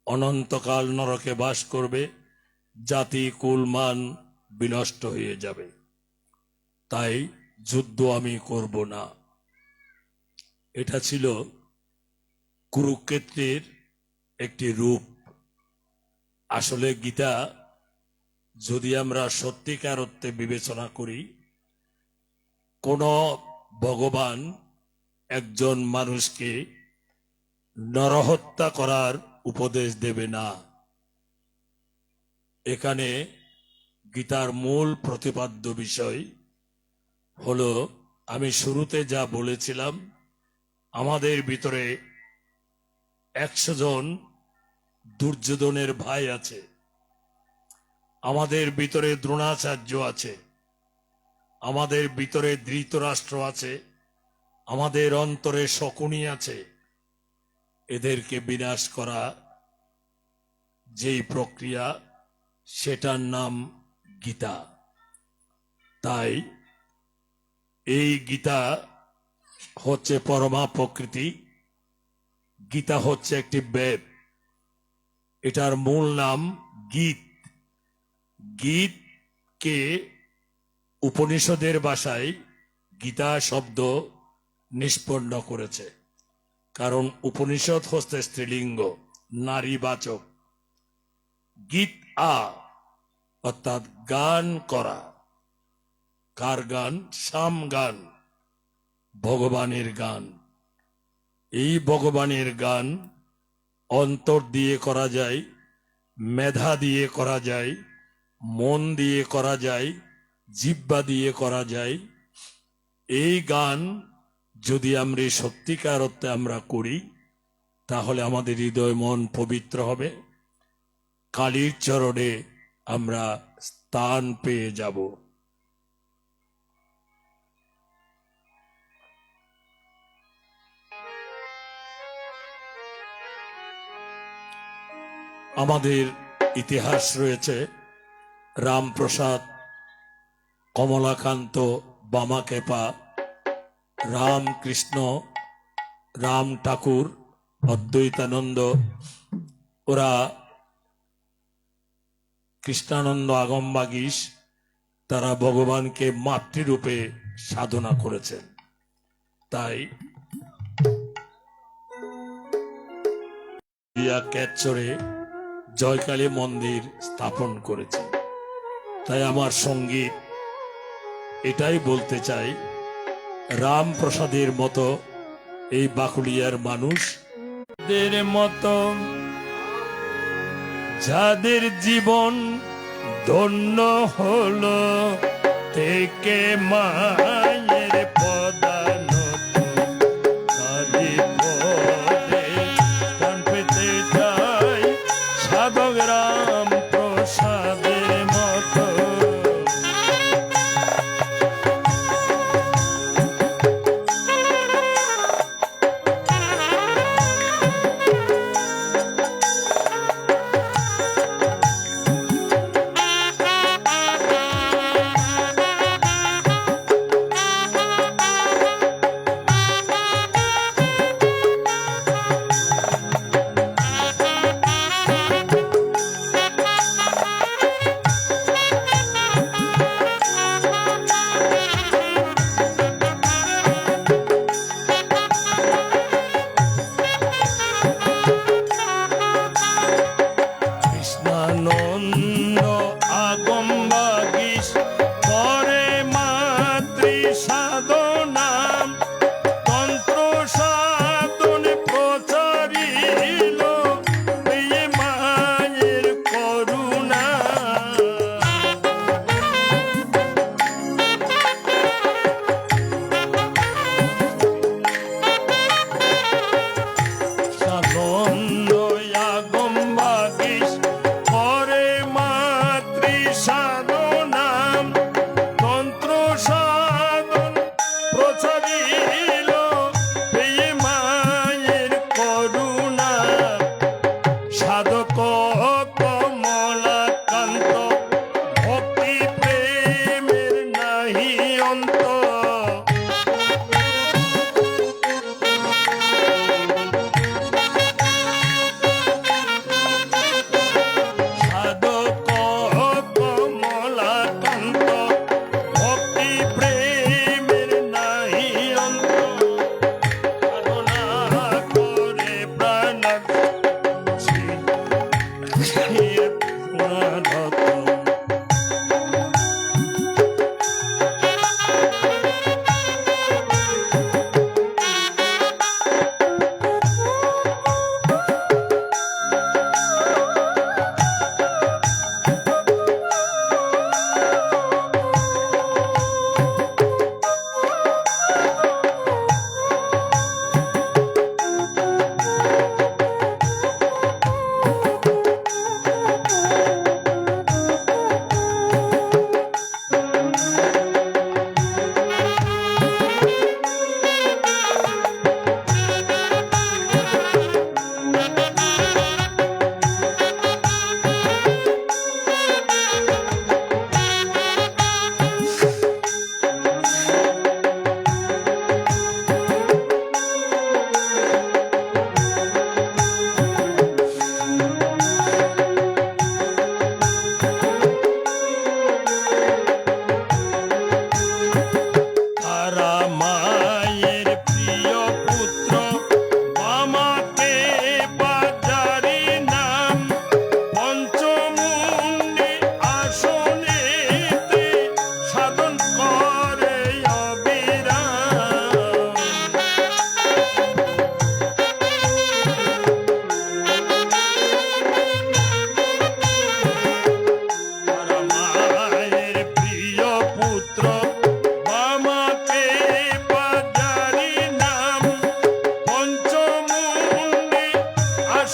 অনন্তকাল নরকে বাস করবে, জাতি কুলমান বিনষ্ট হয়ে যাবে। তাই যুদ্ধ আমি করব না। এটা ছিল কুরুক্ষেত্রের একটি রূপ। আসলে গীতা যদি আমরা সত্যিকার অর্থে বিবেচনা করি, কোন ভগবান একজন মানুষকে নরহত্যা করার উপদেশ দেবে না। এখানে গীতার মূল প্রতিপাদ্য বিষয় হলো, আমি শুরুতে যা বলেছিলাম, আমাদের ভিতরে 100 জন দুর্যোধনের ভাই আছে, আমাদের ভিতরে দ্রোণাচার্য আছে, আমাদের ভিতরে ধৃতরাষ্ট্র আছে, আমাদের অন্তরে শকুনি আছে। এদেরকে বিনাশ করা যেই প্রক্রিয়া, সেটার নাম গীতা। তাই এই গীতা হচ্ছে পরমা প্রকৃতি, গীতা হচ্ছে একটি বেদ, এটার মূল নাম গীত। গীতকে উপনিষদের ভাষায় গীতা শব্দ নিষ্পন্ন করেছে, কারণ উপনিষদ হচ্ছে স্ত্রীলিঙ্গ, নারীবাচক। গীত অর্থাৎ গান করা। কার গান? সাম গান, ভগবানের গান। এই ভগবানের গান অন্তর দিয়ে করা যায়, মেধা দিয়ে করা যায়, মন দিয়ে করা যায়, জিহ্বা দিয়ে করা যায়। এই গান যদি আমরা সত্যিকার অর্থে আমরা করি, তাহলে আমাদের হৃদয় মন পবিত্র হবে, কালীর চরণে আমরা স্থান পেয়ে যাব। আমাদের ইতিহাস রয়েছে, রামপ্রসাদ, কমলাকান্ত, বামাকেপা, রামকৃষ্ণ, রাম ঠাকুর, অদ্বৈতানন্দ, ওরা কৃষ্ণানন্দ আগমবাগীশ, তারা ভগবানকে মাতৃরূপে সাধনা করেছেন। তাই ক্যাচরে জয়কালী মন্দির স্থাপন করেছে। তাই আমার সঙ্গীত এটাই বলতে চাই, রামপ্রসাদের মতো এই বাকুলিয়ার মানুষদের মতো যাদের জীবন ধন্য হলো, থেকে মায়ের পদানত কালী পদে প্রাণ পেতে চাই, সাধক রাম প্রসাদের মতো।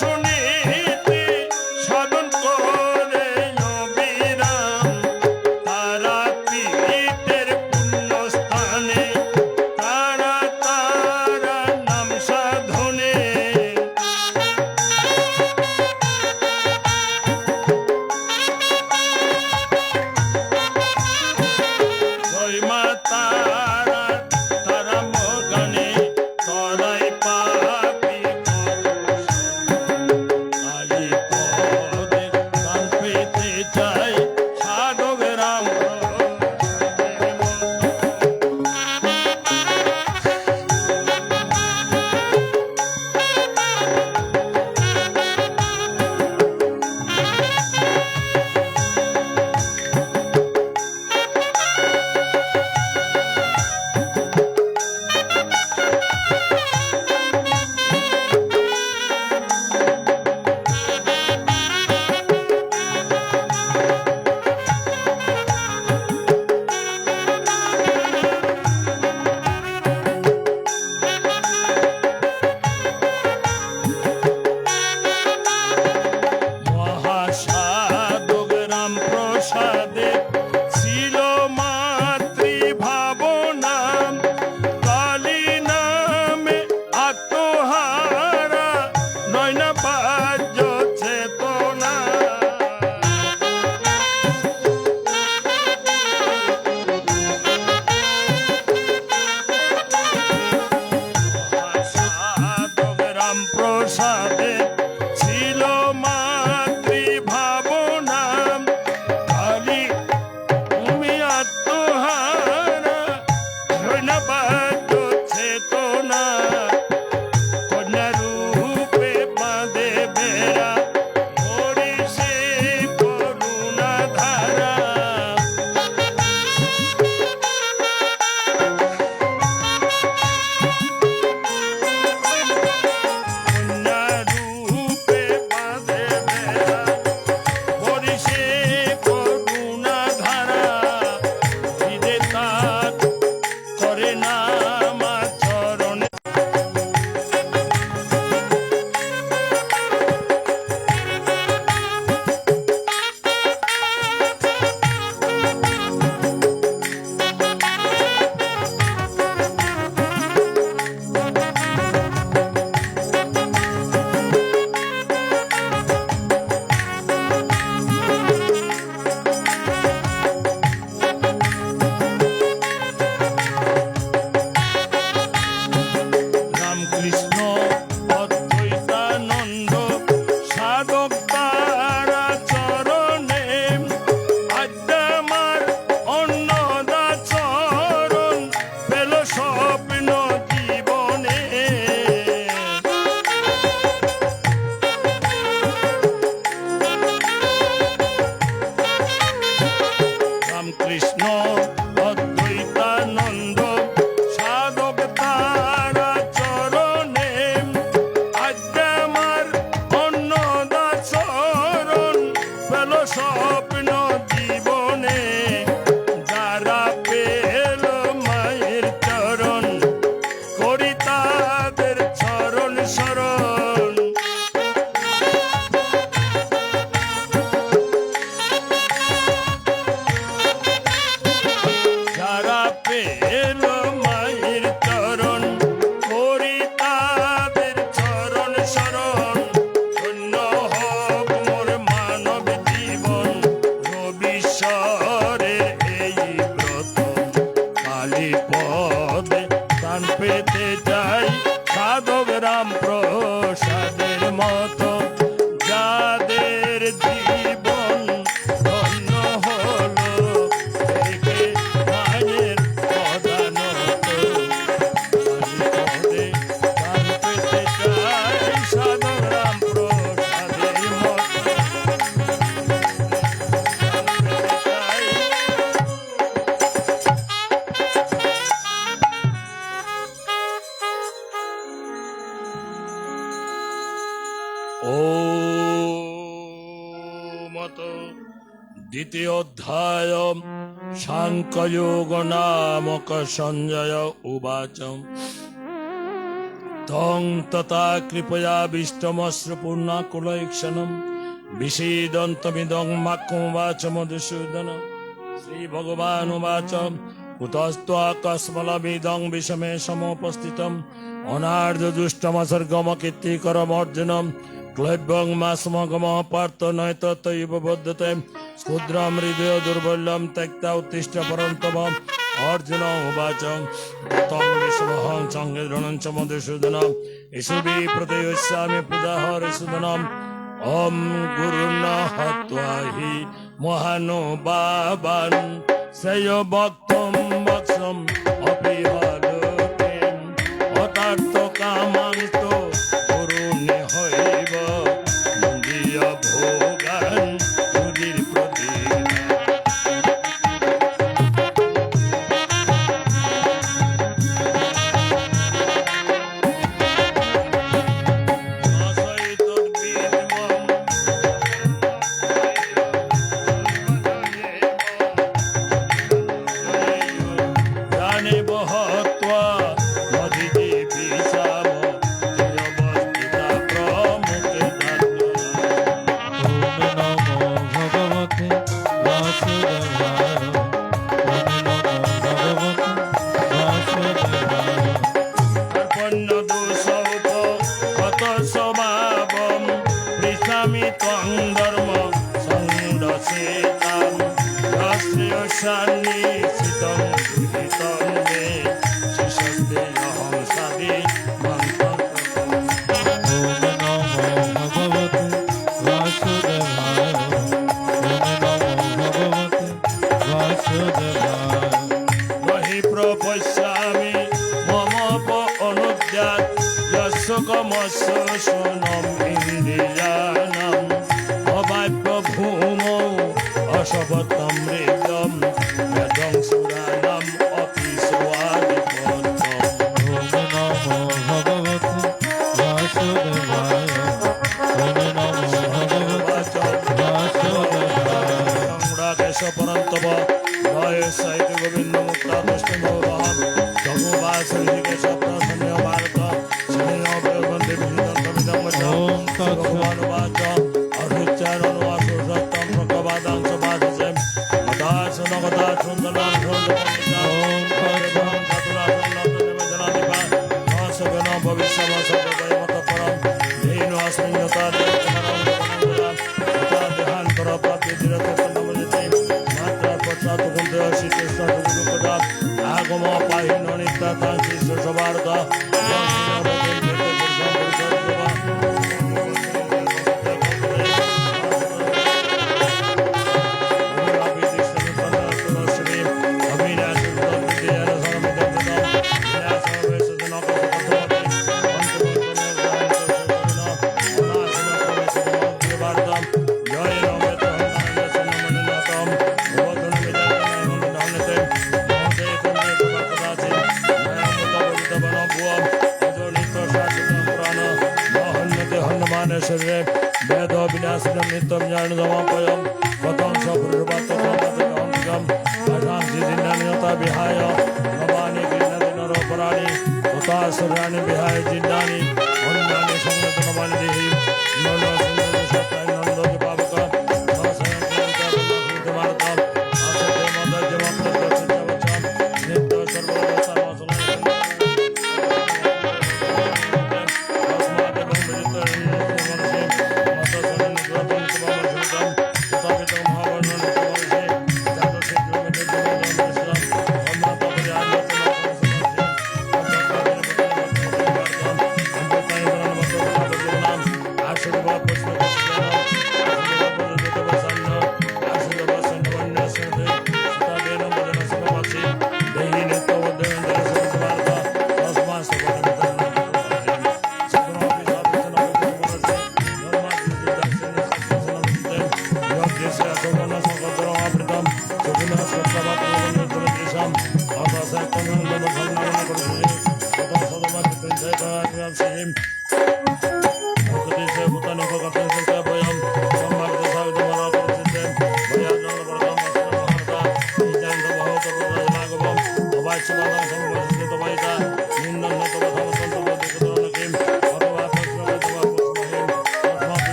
শুনিতে সাধন করে অবিরাম, তারা পীঠের পুণ্যস্থানে তারা তারা নাম সাধনে। জয় মা তারা, তারা মগানে তরাই পাপি কালী পদে দান পেতে চাই সাধক রাম। মহাসাধক রাম প্রসাদে ছিল মাতৃভাবনা, কালী নামে আত্মহারা নয়না বাহ্য চেতনা। মহাসাধক রাম প্রসাদে ছিল মাতৃভাবনা, কালী তুমি আত্মহারা নয়না বাহ্য চেতনা। কন্যা রূপে বাঁধে বেড়া হরি সে করুণা ধারা। কন্যা রূপে বাঁধে বেড়া হরি সে করুণা ধারা। হৃদে তার করে নাম চরণে। রামকৃষ্ণ অদ্বৈতানন্দ সাধক তারা চরণে, আদ্যামার অন্নদা চরণ পেল স্বপ্ন জীবনে। রামকৃষ্ণ অদ্বৈতানন্দ সাধক তারা চরণে, আদ্যামার অন্নদা চরণ পেল স্বপ্ন জীবনে। যারা পেল মায়ের চরণ করি তাদের চরণ শরণ। যারা পেল মায়ের চরণ করি তাদের চরণ শরণ। ধন্য হোক মোর মানব জীবন, রবিশ্বরের এই ব্রত। কালী পদে দান পেতে চাই সাধক রাম প্রসাদের মতো। যাদের জীবন ধন্য হলো দেখে মায়ের প্রধানত, কালী পদে দান পেতে চাই সাধক রাম প্রসাদের মতো। দান পেতে চাই। দ্বিতীয় অধ্যায় সাংখ্যযোগ নামক সঞ্জয় উবাচ তং তথা কৃপয়া বিষ্টমশ্রপূর্ণাকুলৈক্ষণম বিষীদন্তমিদং মাক্কমবাচ মধুসূদন শ্রীভগবানুবাচ কুতস্ত্বকস্মলমিদং বিষমে সমুপস্থিতম অনার্ধদুষ্টমসর্গমকীর্তিকরমর্জুনম ক্লৈব্যং মাসমগম পার্থ নৈতত্তৈব বদ্ধতে ক্ষুদ্রম হৃদয় দুর্বল্যম ত্যক্তা উত্তিষ্ঠ পরন্তম অর্জুন উবাচ তং বিষ্ণুহং সঙ্গে দ্রোণং চ মধুসূদন ইষুবি প্রতিয়স্যামি পূজাহরিসূদনম ওম গুরুণ হত্বা হি মহানুভাবান শ্রেয় বক্তম বক্সম অপিহালোকে অতার্থ কামান্ত করুণে হইব মন্দিয় ভোগান সুধীর প্রদীপ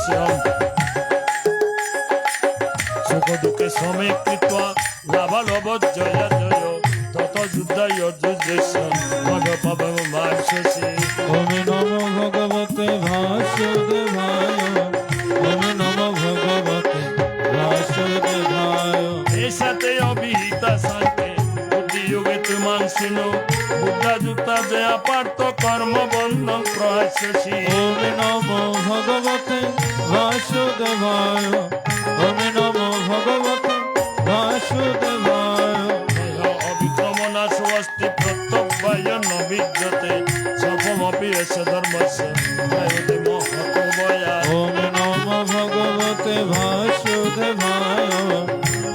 নিশ্চয়ম সুখ দুঃখে শ্রমে কৃত্বা লাভালভ জয় জয় তত যুদ্ধায় যুদ্ধেশ মগ পবম মার্শসি ওম নমো ভগবতে ভাসুদেবায় ওম নমো ভগবতে ভাসুদেবায় এসাতে অবিহিতা শান্তি বুদ্ধি যোগে তুমাং সিনো বুদ্ধা যুক্তা জয়া পার্থ কর্ম বন্ধন প্রহাস্যসি ওম নমো ভগবতে ভাসুদেবায় ওম নমো ভগবতে ভাসুদেবায় অবিক্রমণা সুস্তি প্রত্যব্বায় নবিদ্যতে সর্বমপি এস ধর্মস্য জয়তে মহতবয়া ওম নমো ভগবতে ভাসুদেবায়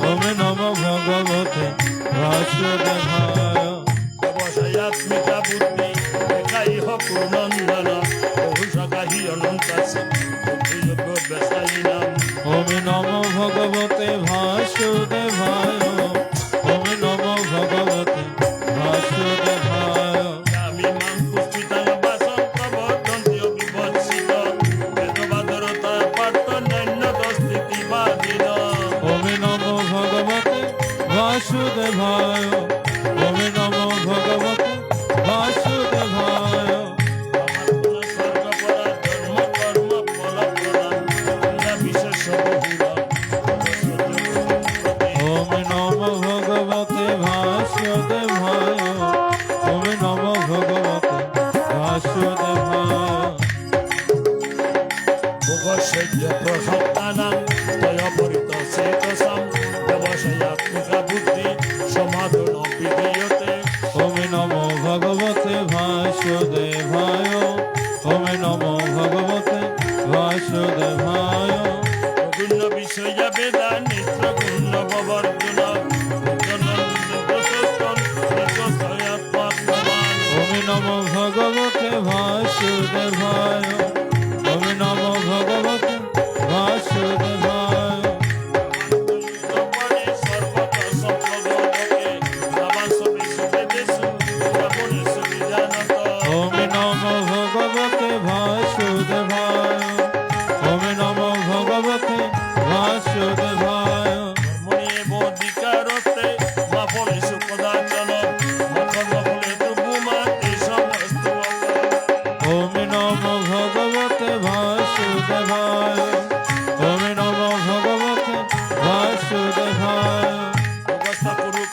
ওম নমো ভগবতে ভাসুদেবায় অবশয়াত্মিকা বুদ্ধি একাইহ পূর্ণন্দন বহু সকাহি অনন্তাস বুদ্ধিযোগ্য বেসায়িনাম ওম নমো ভগবতে ভাসুদেবায় ওম নমো ভগবতে ভাসুদেবায় আমি মাং পুষ্পিতাং বাসং প্রবর্ধন্তি অবিবৎসিত বেদবাদরতা পার্থ নৈন্য দস্তিতি বাদিন ওম নমো ভগবতে ভাসুদেবায় ওম নমো ভগবতে ভাসুদেবায় স্বর্গপরা ধর্ম কর্ম ফল প্রদান ক্রিয়া বিশেষ বহুল ওম নমো ভগবতে ভাসুদেবায় ওম নমো ভগবতে ভাসুদেবায় ভোগসেয্য প্রসক্তানাং তয়পরিত চেতসাম ব্যবসায়াত্মিকা বুদ্ধি সমাধান বিধীয়তে ওম নমো ভগবতে ভাসুদেবায় ওম নমো ভগবতে ভাসুদেবায় প্রগুণ্য বিষয় বেদা নিত্য গুণ্য ববর্জুন ওম নমো ভগবতে ভাসুদেবায় ওম নমো ভগবতে ভাসুদেবায় ওম নমো ভগবতে ভাসুদেবায় ওম নমো ভগবতে ভাসুদেবায় ওম নমো ভগবতে ভাসুদেবায় ওম নমো ভগবতে ভাসুদেবায়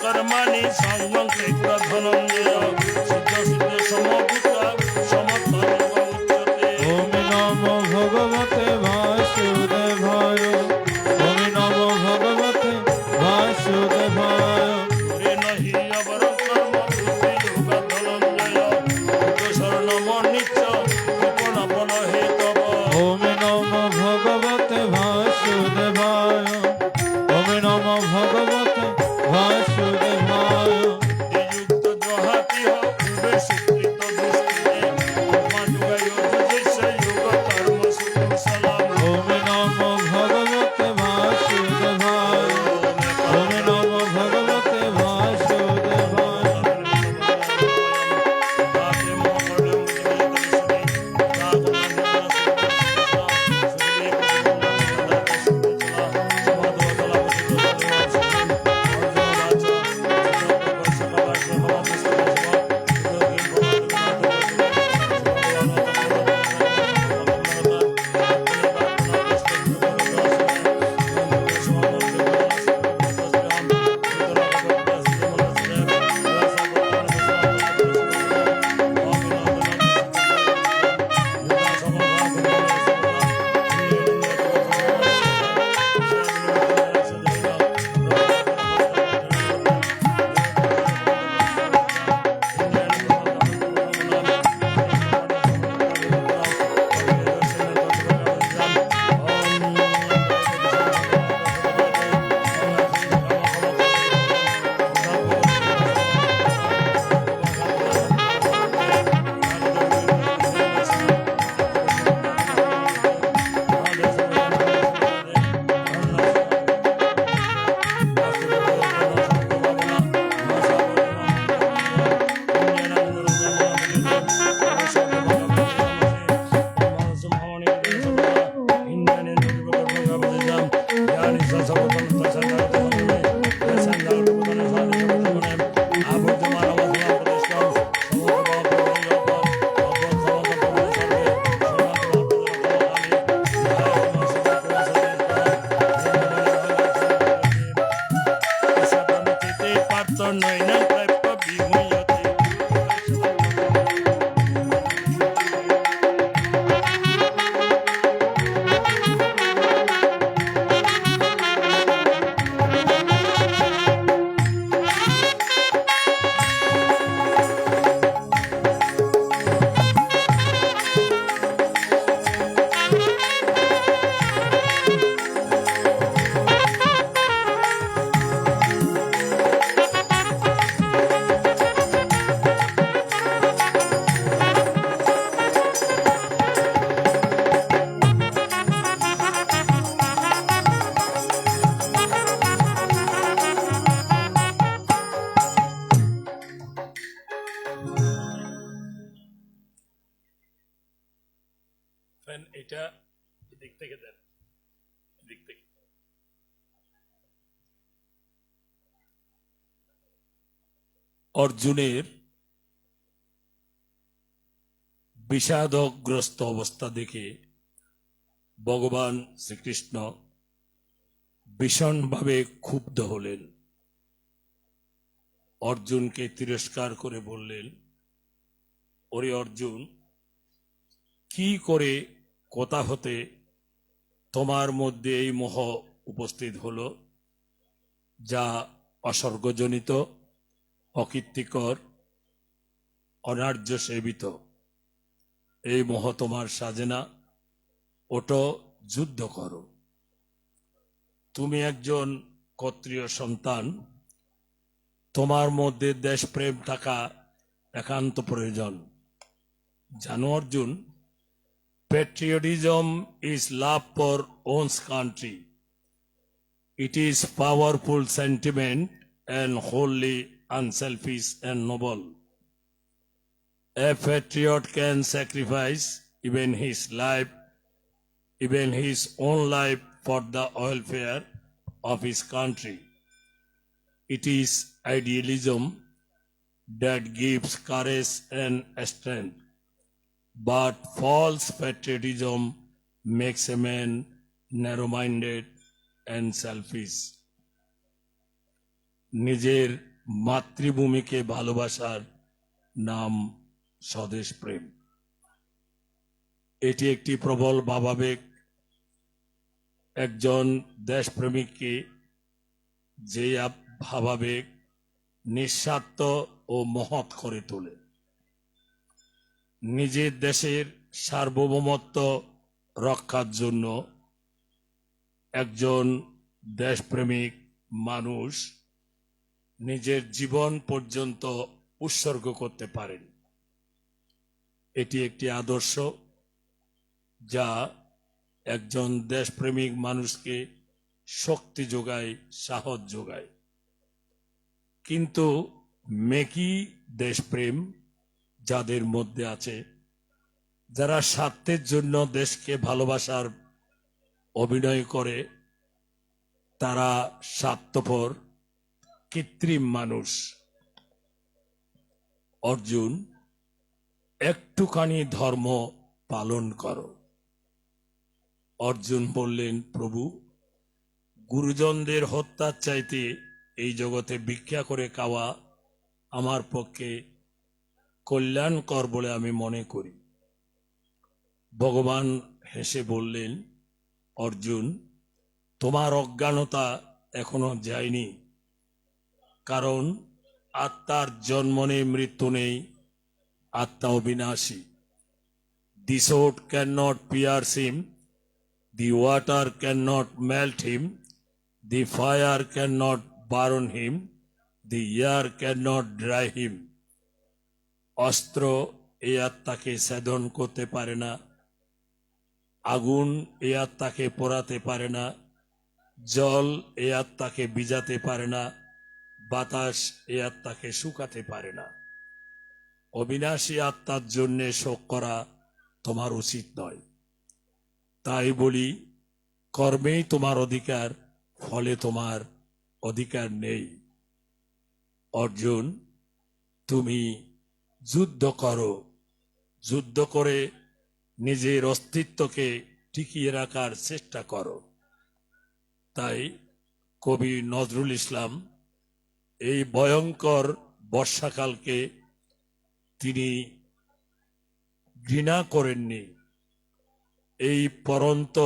কর্মাণি সঙ্গং কৃত্য ধনঞ্জয় সিদ্ধ সিদ্ধ সমভূত সমর্থন উচ্যতে ওম নমো ভগবতে ভাসুদেবায় ওম নমো ভগবতে ভাসুদেবায় পুরে নহি অবরং কর্ম বুদ্ধি যোগ ধনঞ্জয় বুদ্ধ শরণম নিত্য কৃপণাপন হে তব ওম নমো ভগবতে ভাসুদেবায় ওম নমো ভগবতে ভাসুদেবায় দিক থেকে দেন, দিক থেকে। অর্জুনের বিষাদগ্রস্ত অবস্থা দেখে ভগবান শ্রীকৃষ্ণ ভীষণভাবে ক্ষুব্ধ হলেন। অর্জুনকে তিরস্কার করে বললেন, ওরে অর্জুন, কি করে কোথা হতে তোমার মধ্যে এই মোহ উপস্থিত হলো, যা অসর্গজনিত, অকীর্তিকর, অনার্য সেবিত? এই মোহ তোমার সাজে না, ওটো যুদ্ধ করো। তুমি একজন ক্ষত্রিয় সন্তান, তোমার মধ্যে দেশপ্রেম থাকা একান্ত প্রয়োজন। জানো Arjun, patriotism is love for one's country. It is powerful sentiment and wholly unselfish and noble. A patriot can sacrifice even his life, even his own life, for the welfare of his country. It is idealism that gives courage and strength. But false patriotism makes a man narrow-minded and selfish. নিজের মাতৃভূমিকে ভালোবাসার নাম স্বদেশ প্রেম। এটি একটি প্রবল ভাবাবেগ। একজন দেশপ্রেমিককে যে ভাবাবেগ নিঃস্বার্থ ও মহৎ করে তোলে। নিজের দেশের সার্বভৌমত্ব রক্ষার জন্য একজন দেশপ্রেমিক মানুষ নিজের জীবন পর্যন্ত উৎসর্গ করতে পারেন। এটি একটি আদর্শ যা একজন দেশপ্রেমিক মানুষকে শক্তি যোগায়, সাহস যোগায়। কিন্তু মেকি দেশপ্রেম যাদের মধ্যে আছে, যারা স্বার্থের জন্য দেশকে ভালোবাসার অভিনয় করে, তারা স্বার্থপর কৃত্রিম মানুষ। অর্জুন, একটুখানি ধর্ম পালন করো। অর্জুন বললেন, প্রভু, গুরুজনদের হত্যার চাইতে এই জগতে ভিক্ষা করে খাওয়া আমার পক্ষে কল্যাণকর বলে আমি মনে করি। ভগবান হেসে বললেন, অর্জুন, তোমার অজ্ঞানতা এখনো যায়নি, কারণ আত্মার জন্ম নেই, মৃত্যু নেই, আত্মা অবিনাশী। The sword cannot pierce him, the water cannot melt him, the fire cannot burn him, the air cannot dry him. অস্ত্র এই আত্মাকে ছেদন করতে পারে না, আগুন এই আত্মাকে পোড়াতে পারে না, জল এই আত্মাকে ভিজাতে পারে না, বাতাস এই আত্মাকে শুকাতে পারে না। অবিনাশী আত্মার জন্য শোক করা তোমার উচিত নয়। তাই বলি, কর্মেই তোমার অধিকার, ফলে তোমার অধিকার নেই। অর্জুন, তুমি যুদ্ধ করো, যুদ্ধ করে নিজের অস্তিত্বকে টিকিয়ে রাখার চেষ্টা করো। তাই কবি নজরুল ইসলাম এই ভয়ঙ্কর বর্ষাকালকে তিনি ঘৃণা করেননি। এই পরন্ত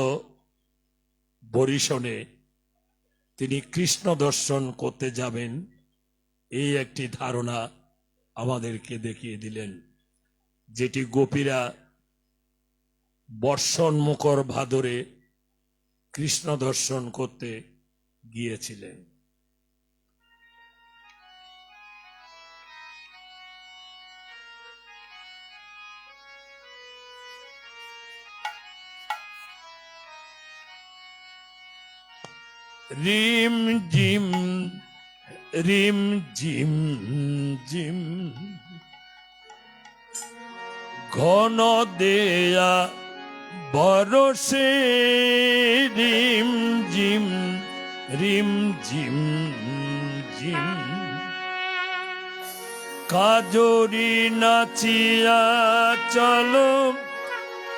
বরিশনে তিনি কৃষ্ণ দর্শন করতে যাবেন, এই একটি ধারণা আমাদেরকে দেখিয়ে দিলেন, যেটি গোপীরা বর্ষণ মুখর ভাদরে কৃষ্ণ দর্শন করতে গিয়েছিলেন। রিম জিম রিম জিম জিম ঘন দেয়া বরসে রিম জিম রিম জিম জিম কাজরি নাচিয়া চলো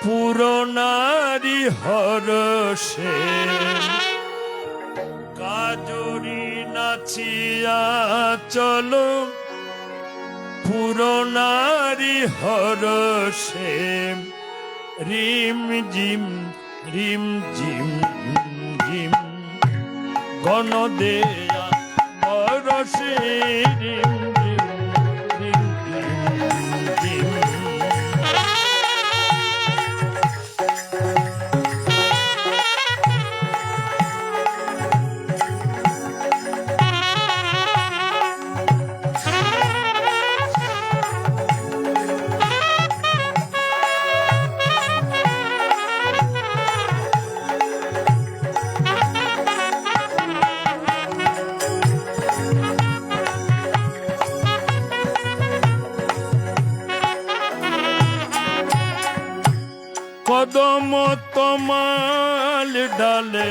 পুরনারি হরসে কাজরি নাচিয়া চলো পুরনারি হরসে রিম জিম জিম গণ দেয়া বরসে রিম জিম জিম কদম তমাল ডালে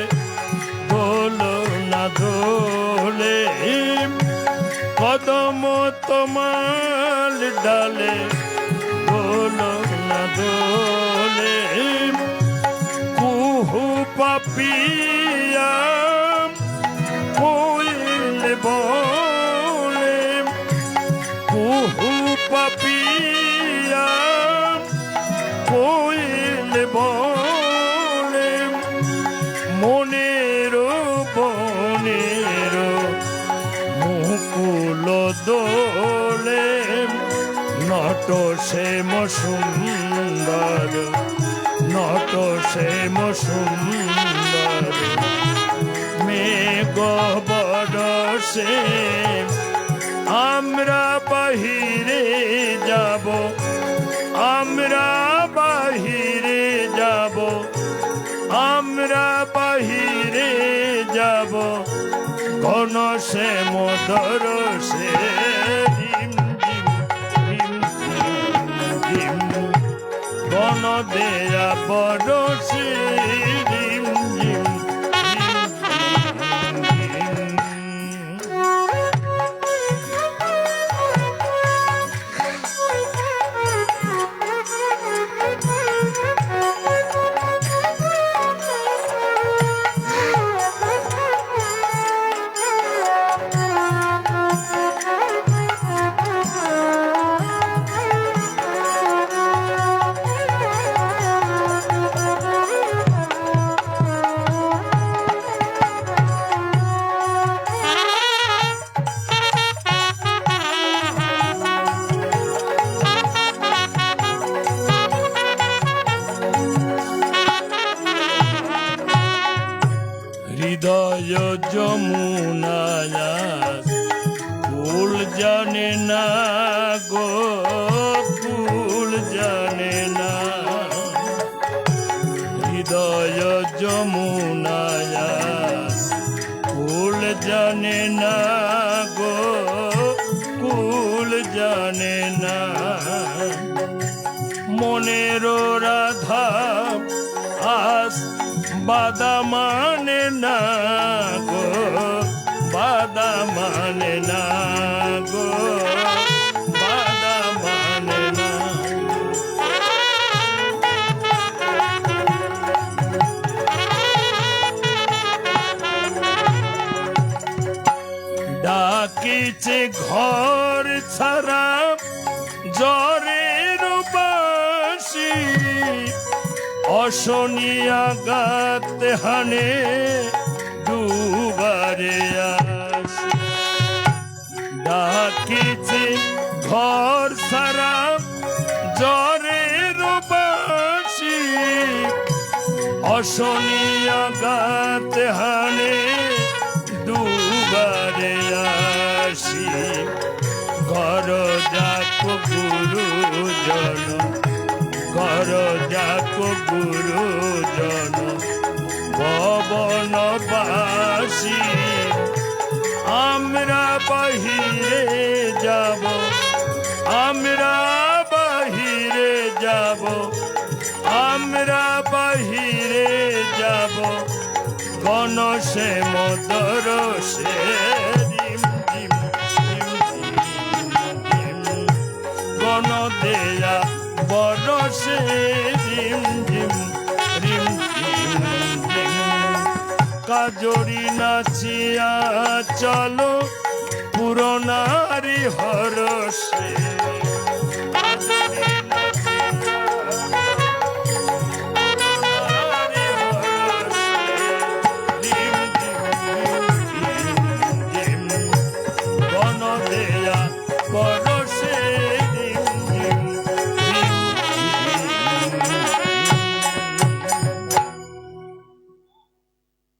দোলো না দোলে কদম তমাল ডালে দোলো না দোলে কুহু পাপিয়া কোয়েল বলে কুহু পাপিয়া কোয়েল বলে মনেরো বনেরো মুকুল দোলে নট শ্যাম সুন্দর নট শ্যাম সুন্দর মেঘ বরসে আমরা বাহিরে যাব আমরা বাহিরে যাব আমরা বাহিরে যাব ঘন শ্যাম দরসে রিম জিম জিম ঘন দেয়া বরসে রিম জিম হৃদয় যমুনায় কুল জানে না গো কুল জানে না হৃদয় যমুনায় কুল জানে না গো কুল জানে না মনের রাধা আস বাদা মানে না গো বাদা মানে না গো বাদা মানে না ডাকিছে ঘর ছাড়া জ্বরের বাসি অশনিয়া গাতে হানে দুবারে আসি ডাকিছে ঘর সারা জ্বরের বাসি অশনিয়া গাতে হানে দুবারে আসি ঘর যাক গুরুজন ঘর যাক গুরুজন ভবনবাসী আমরা বাহিরে যাব আমরা বাহিরে যাব আমরা বহিরে যাব গণসে মদর সে রিম ঝিম রিম ঝিম গণ দেয়া বরসে রিম ঝিম রিম ঝিম কাজরি নাচিয়া চলো পুরনারি হরসে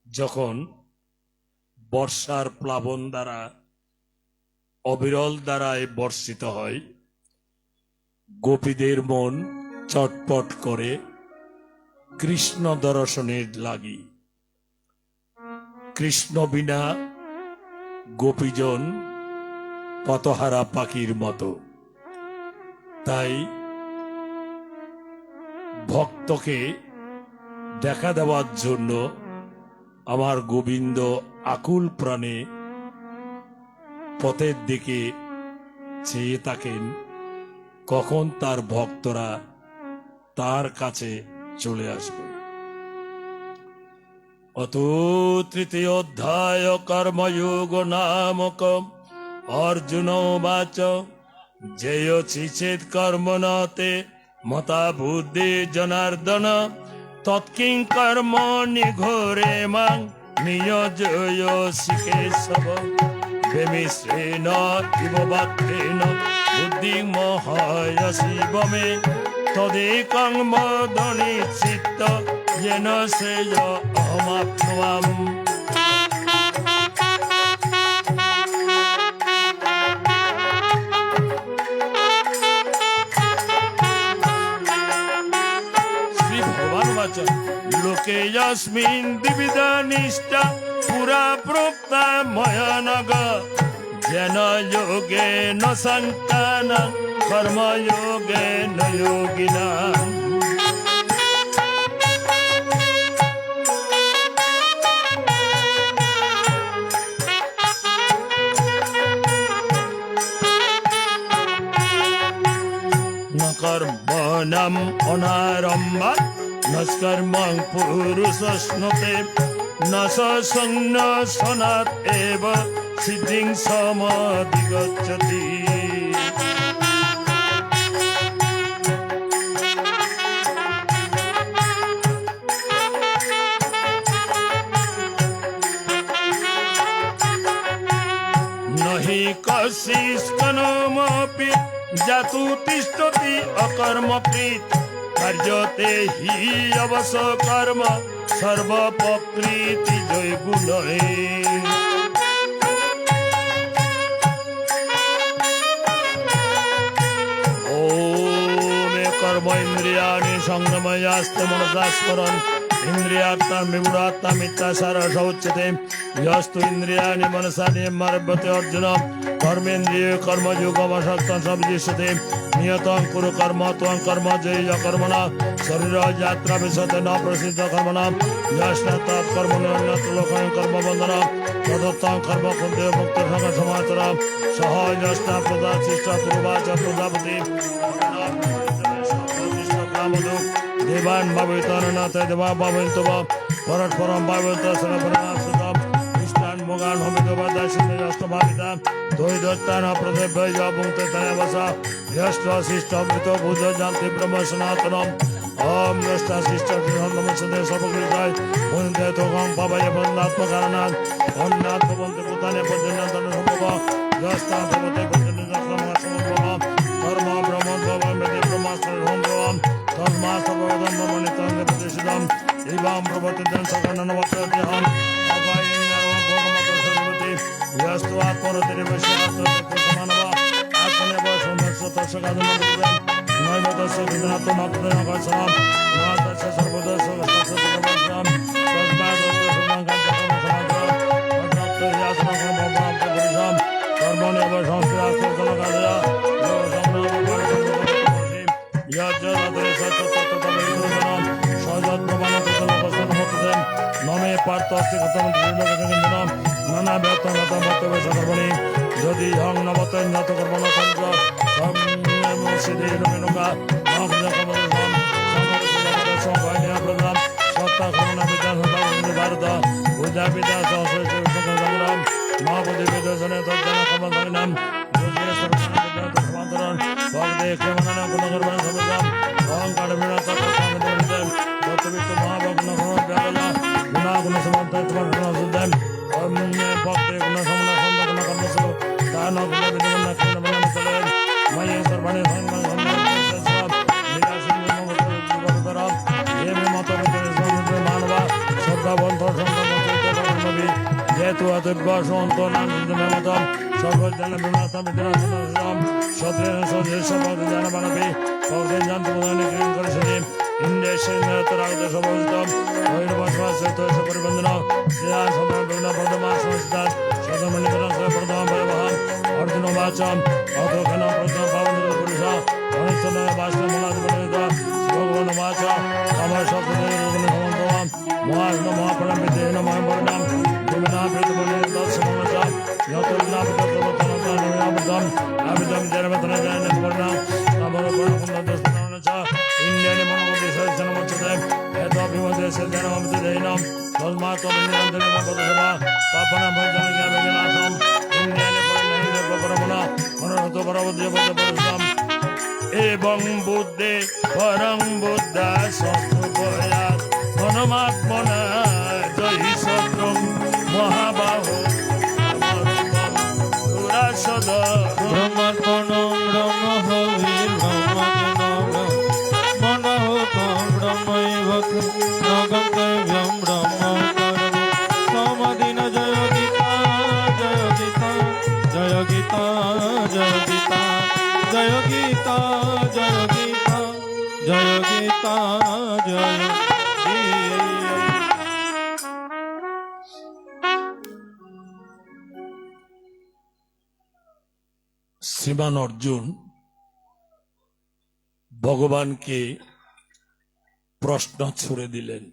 যখন বর্ষার প্লাবন দ্বারা অবিরল দ্বারায় বর্ষিত হয়, গোপীদের মন চটপট করে কৃষ্ণ দর্শনের লাগি। কৃষ্ণ বিনা গোপীজন পতহারা পাখির মতো। তাই ভক্তকে দেখা দেওয়ার জন্য আমার গোবিন্দ আকুল প্রাণে পথের দিকে চেয়ে থাকেন, কখন তার ভক্তরা তার কাছে চলে আসবে। অত তৃতীয় অধ্যায় কর্মযোগ নামক অর্জুন বাচ জেয়ছি চেত কর্মণতে মতা বুদ্ধি জনার্দন তৎকিং কর্ম নিঘোরে মাং নিয়োজয় শিকেশব বেমিশ্রেণ ইব বাক্যেন বুদ্ধিমহায় শিবমে তদেকং মদনি চিত্ত যেন শ্রেয় অহমাপ্নুয়াম। শ্রী ভগবান বাচন লোকে যস্মিন দ্বিবিধা নিষ্ঠা পুরা প্রোক্তা ময়ানগ যেন যোগে ন সংখ্যান কর্মযোগে ন যোগিনা। কর্মণম অনারম্ভাৎ নষ্কর্মং পুরুষস্নুতে ন সসংন সনাৎ এব সিদ্ধিং সমধিগচ্ছতি। নহি কশিষ্কনমপি জাতু তিষ্ঠতি অকর্মকৃত কার্যতে হি অবশ কর্ম সর্বপ্রকৃতি জয় গুণে। ওম কর্ম ইন্দ্রিয়াণি সংযময়াস্তে মনসা স্মরণ ইন্দ্রিয়ার্থান বিমূঢ়াত্মা মিথ্যাচার উচ্যতে যস্তু ইন্দ্রিয়াণি মনসা নিয়মারভ্যতে অর্জুন কর্মেন্দ্রিয় কর্মযোগমসক্তং সবিজিষ্যতে নিয়তং কুরু কর্ম ত্বং কর্ম জয় কর্মণা শরীর যাত্রা বিশতে ন প্রসিদ্ধ কর্মণা যস্নাৎ কর্মণ্যত লোকং কর্মবন্ধন তদত্তং কর্ম কুন্তে মুক্ত সংগ সমাচর সহ যস্না প্রদাশিষ্ট পূর্বাচ প্রজাপতি দেবান ভাবিত নাথ দেবা ভাবন্ত পরস্পরম ভাবন্ত সর্বনাশতম ইষ্টান মোগান হমিত বাদাশিনে অষ্টভাবিতা দ্বৈদত্তান প্রদেভ্য ভুঙ্ক্তে তনবসা যষ্ট শিষ্ট মৃত ভুজ জানতি ব্রহ্ম সনাতনম ওম যষ্ট শিষ্ট নমস্তে সর্বকৃতায় বন্দে তোগং পাবয় বন্দাত্মকারণাৎ অন্নাৎ ভবন্তি ভূতানি পর্যন্তন সম্ভব যস্তা ভবতে পর্যন্তন সম্ভব কর্ম ব্রহ্ম ভবন বেদে ব্রহ্মাস্ত্র হোম ব্রহ্ম তন্মা সর্বদম ব্রহ্মণিতং প্রতিষ্ঠিতম এবাম প্রবর্তিতং সকর্ণনমত্তহম यस्तु आत्मरतिरेवश्यास्त्र समानव आत्मनेव सुन्दरसतर्षकादनमद्रव्यं नैवतस्य विदनात्मनात्मनाकर्षणं नातस्य सर्वदस्य वस्तुसतर्षं तस्मादोत्तरसंगाञ्चकर्मसमाचरं अत्राप्तयासनकर्मभावपुरुषं कर्मणेव संस्कृतास्ते समकादया योगसंग्रामकार्यकर्मकर्मकर्षि यज्जतरे सत्यतत्ततमेवं सजत्प्रमाण নমে পার্থ নানা ব্যর্থ বক্তব্য সকর্মণি যদি হং নবতন যত কর্মণ তন্ত্র সিদ্ধি নমেনুকা সত্তা করুণা বিদ্যা ভারত বুদ্ধা বিদ্যা সংগ্রাম মহাবুদ্ধি বিদ্যাসনে তজ্জনা কমলনাম সমান্তরণ ভক্তে ক্ষমনা গুণকর্মণ সমগ্রাম অহংকার বিনাশ তত্ত্ববিত্ত মহাভগ্ন গুণা গুণ সমন্ত শুদ্ধম ভক্তে গুণ সমনা সন্দ গুণ কর্মসু দান গুণ বিদ্যমান ক্ষমণ চলেন ময়ে সর্বাণী মানবা শ্রদ্ধাবন্ত যেহেতু অতব্য সন্ত নাম সর্বজন বিমাতা বিদ্যাম সদ্রেন সদ্রে সভা মানবী ভক্তেন জানতে প্রদান করেছেন ইন্দ্রেশ্বর রাগত সর্বতম ভৈরবাস পরিবন্ধন শ্রীরাম সম্রাট বিভিন্ন পদমা সংস্থান সদমণি প্রথম ভয়বাহন অর্জুন বাচম অতক্ষণ প্রথম পাবন পুরুষ অনিচ্ছন্ন বাষ্প মূলাধিপতি ভগবান বাচ আমার সত্যদেব সমন্তম মহাস্ন মহাপ্রণাম বিদ্যেন মহাপরিণাম বিমনা প্রতিমণি দর্শনম যতর্নাম তত্ত্ববতনম আবিদম জনমতন জয়ন পরিণাম নমো পরমন্দর দর্শনম চ ইন্দ্রিয়াণি মনোবুদ্ধি সদসনমচ্যতে এতভিমতে সজ্জনমতি দেহিনম তস্মাৎ তদনিরন্তরম পদসভা পাপনাম ভঞ্জন জ্ঞানবিনাশম ইন্দ্রিয়াণি পরিণাহিত পরমনা মনোরথ পরবুদ্ধি পদপরস্তাম এবং বুদ্ধে পরং বুদ্ধা সত্ত্বয়াৎ মনমাত্মনা জয়ি সত্রং মহাবাহু পুরাসদ ব্রহ্মার্পণং ব্রহ্ম হবির ব্রহ্মজ্ঞানং মনহুতং ব্রহ্মৈব নগন্তব্যং ব্রহ্ম কর্ম সমাধিন জয় গীতা জয় গীতা জয় গীতা জয় গীতা জয় গীতা জয় গীতা জয় গীতা জয় গীতা। শ্রীমান অর্জুন ভগবানকে প্রশ্ন ছুড়ে দিলেন,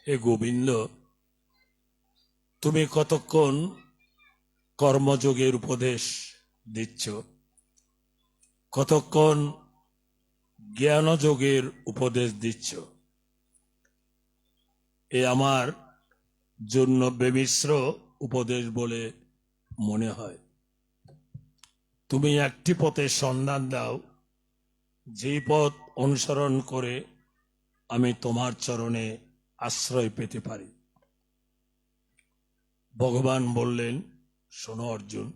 হে গোবিন্দ, তুমি কতক্ষণ কর্মযোগের উপদেশ দিচ্ছ, কতক্ষণ জ্ঞানযোগের উপদেশ দিচ্ছ? এ আমার জন্য বেমিশ্র উপদেশ বলে মনে হয়। তুমি একটি পথের সন্ধান দাও, যে পথ অনুসরণ করে আমি তোমার চরণে আশ্রয় পেতে পারি। ভগবান বললেন, শোনো Arjun,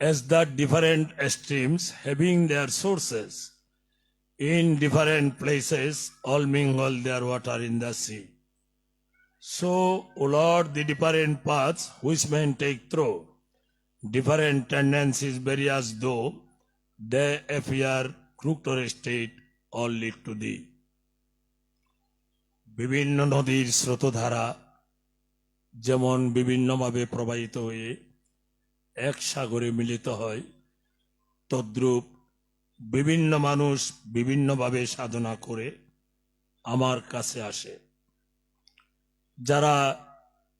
as the different streams having their sources in different places all mingle their water in the sea, so, O Lord, the different paths which men take through different tendencies various though they appear crooked or straight, all lead to thee. বিভিন্ন নদীর স্রোতধারা যেমন বিভিন্নভাবে প্রবাহিত হয়ে এক সাগরে মিলিত হয়, তদ্রূপ বিভিন্ন মানুষ বিভিন্নভাবে সাধনা করে আমার কাছে আসে। যারা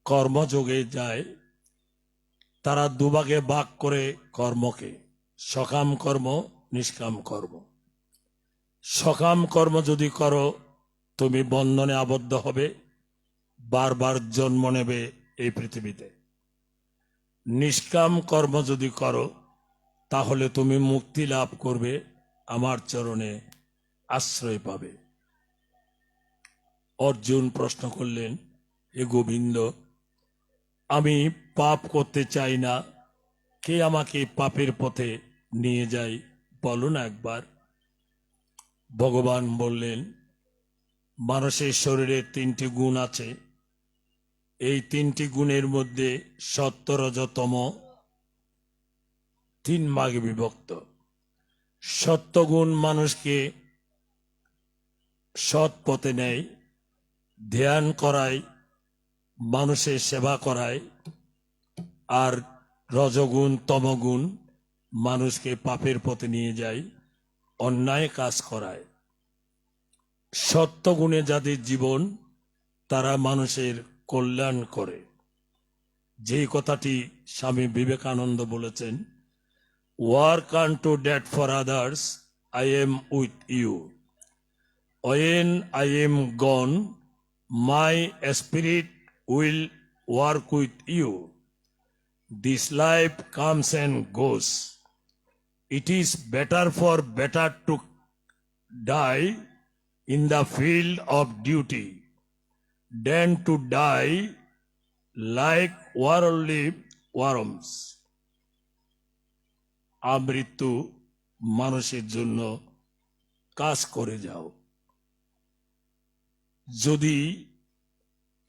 কর্মযোগে যায় তারা দুভাগে ভাগ করে কর্মকে, সকাম কর্ম, নিষ্কাম কর্ম। সকাম কর্ম যদি করো তুমি বন্ধনে আবদ্ধ হবে, বারবার জন্ম নেবে এই পৃথিবীতে। নিষ্কাম কর্ম যদি করো তাহলে তুমি মুক্তি লাভ করবে, আমার চরণে আশ্রয় পাবে। অর্জুন প্রশ্ন করলেন, হে গোবিন্দ, আমি পাপ করতে চাই না, কে আমাকে পাপের পথে নিয়ে যায় বলো না একবার। ভগবান বললেন, মানুষের শরীরে 3টি গুণ আছে, এই 3টি গুণের মধ্যে সত্য রজ তম 3 ভাগে বিভক্ত। সত্যগুণ মানুষকে সৎ পথে নেয়, ধ্যান করায়, মানুষের সেবা করায়, আর রজগুণ তমগুণ মানুষকে পাপের পথে নিয়ে যায়, অন্যায় কাজ করায়। সত্যগুণে যাদের জীবন তারা মানুষের কল্যাণ করে। যে কথাটি স্বামী বিবেকানন্দ বলেছেন, work unto date for others, I am with you. When I am gone, my spirit will work with you. This life comes and goes. It is better to die in the field of duty than to die like worldly worms. আমৃত্যু মানুষের জন্য কাজ করে যাও। যদি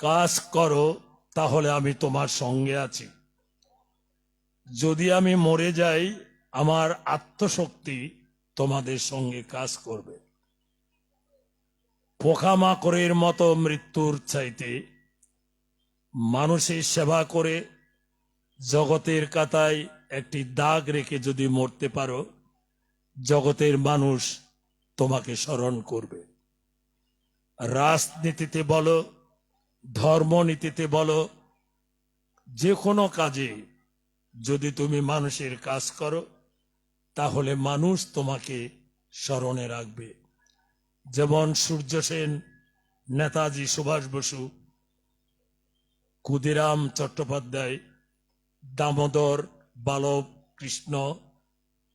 কাজ করো তাহলে আমি তোমার সঙ্গে আছি। যদি আমি মরে যাই, আমার আত্মশক্তি তোমাদের সঙ্গে কাজ করবে। পোকামাকড়ের মতো মৃত্যুর চাইতে মানুষের সেবা করে জগতের কাতায় একটি দাগ রেখে যদি মরতে পারো, জগতের মানুষ তোমাকে স্মরণ করবে। রাজনীতিতে বলো, ধর্মনীতিতে বলো, যে কোনো কাজে যদি তুমি মানুষের কাজ করো, তাহলে মানুষ তোমাকে স্মরণে রাখবে। যেমন সূর্য সেন, নেতাজি সুভাষ বসু, ক্ষুদিরাম চট্টোপাধ্যায়, দামোদর বালক কৃষ্ণ,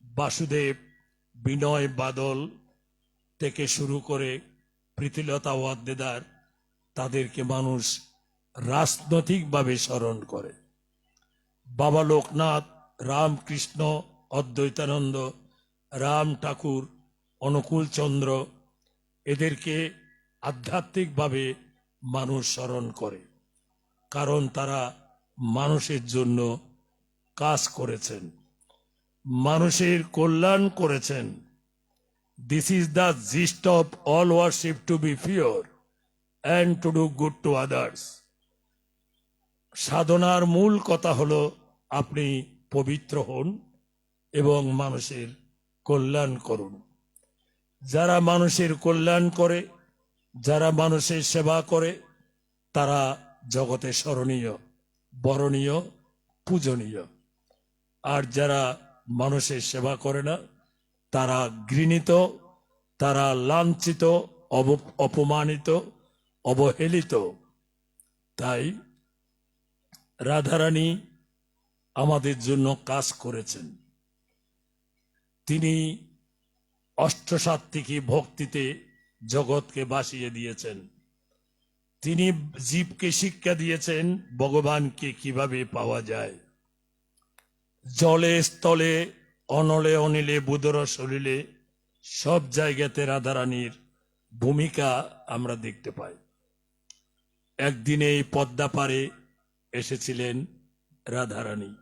বাসুদেব, বিনয় বাদল থেকে শুরু করে প্রীতিলতা ওয়াদ্দেদার, তাদেরকে মানুষ রাজনৈতিকভাবে স্মরণ করে। বাবা লোকনাথ, রামকৃষ্ণ, অদ্বৈতানন্দ, রাম ঠাকুর, অনুকূল চন্দ্র, এদেরকে আধ্যাত্মিকভাবে মানুষ স্মরণ করে, কারণ তারা মানুষের জন্য কাজ করেছেন, মানুষের কল্যাণ করেছেন। This is the gist of all worship, to be pure and to do good to others. সাধনার মূল কথা হলো আপনি পবিত্র হন এবং মানুষের কল্যাণ করুন। যারা মানুষের কল্যাণ করে, যারা মানুষের সেবা করে, তারা জগতে স্মরণীয়, বরণীয়, পূজনীয়। আর যারা মানুষের সেবা করে না, তারা ঘৃণিত, তারা লাঞ্ছিত, অপমানিত, অবহেলিত। তাই রাধারানী আমাদের জন্য কাজ করেছেন। তিনি অষ্টসাত্ত্বিকী ভক্তিতে জগৎকে বাসিয়ে দিয়েছেন। তিনি জীবকে শিক্ষা দিয়েছেন ভগবানকে কিভাবে পাওয়া যায়। জলে স্থলে, অনলে অনিলে, বুদর সলিলে, সব জায়গাতে রাধারানীর ভূমিকা আমরা দেখতে পাই। একদিন এই পদ্মা পারে এসেছিলেন রাধারানী।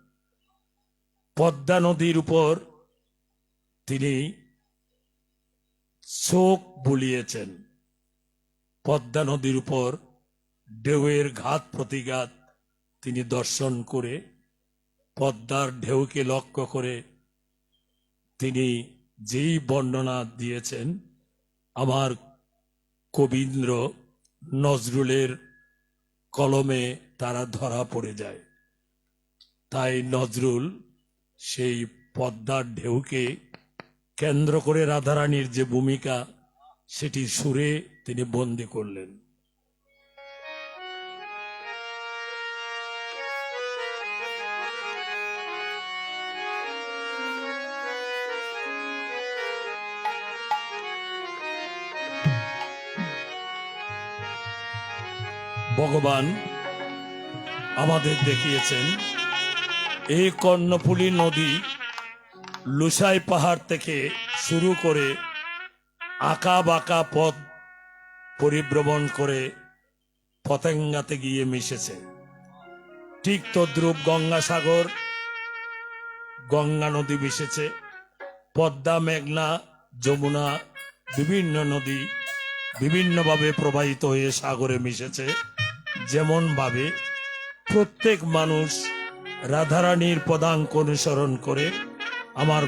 পদ্মা নদীর উপর তিনি চোখ বুলিয়েছেন। পদ্মা নদীর উপর ঢেউয়ের ঘাত প্রতিঘাত তিনি দর্শন করে, পদ্মার ঢেউকে লক্ষ্য করে তিনি যেই বর্ণনা দিয়েছেন, আমার কবীন্দ্র নজরুলের কলমে তারা ধরা পড়ে যায়। তাই নজরুল সেই পদ্মার ঢেউকে কেন্দ্র করে রাধারানীর যে ভূমিকা, সেটি সুরে তিনি বন্দী করলেন। ভগবান আমাদের দেখিয়েছেন এই কর্ণফুলী নদী লুসাই পাহাড় থেকে শুরু করে আঁকা বাঁকা পথ পরিভ্রমণ করে পতেঙ্গাতে গিয়ে মিশেছে। ঠিক তদ্রূপ গঙ্গাসাগর, গঙ্গা নদী মিশেছে, পদ্মা, মেঘনা, যমুনা, বিভিন্ন নদী বিভিন্নভাবে প্রবাহিত হয়ে সাগরে মিশেছে। যেমন ভাবে প্রত্যেক মানুষ রাধারানীর পদাঙ্ক অনুসরণ করে আমার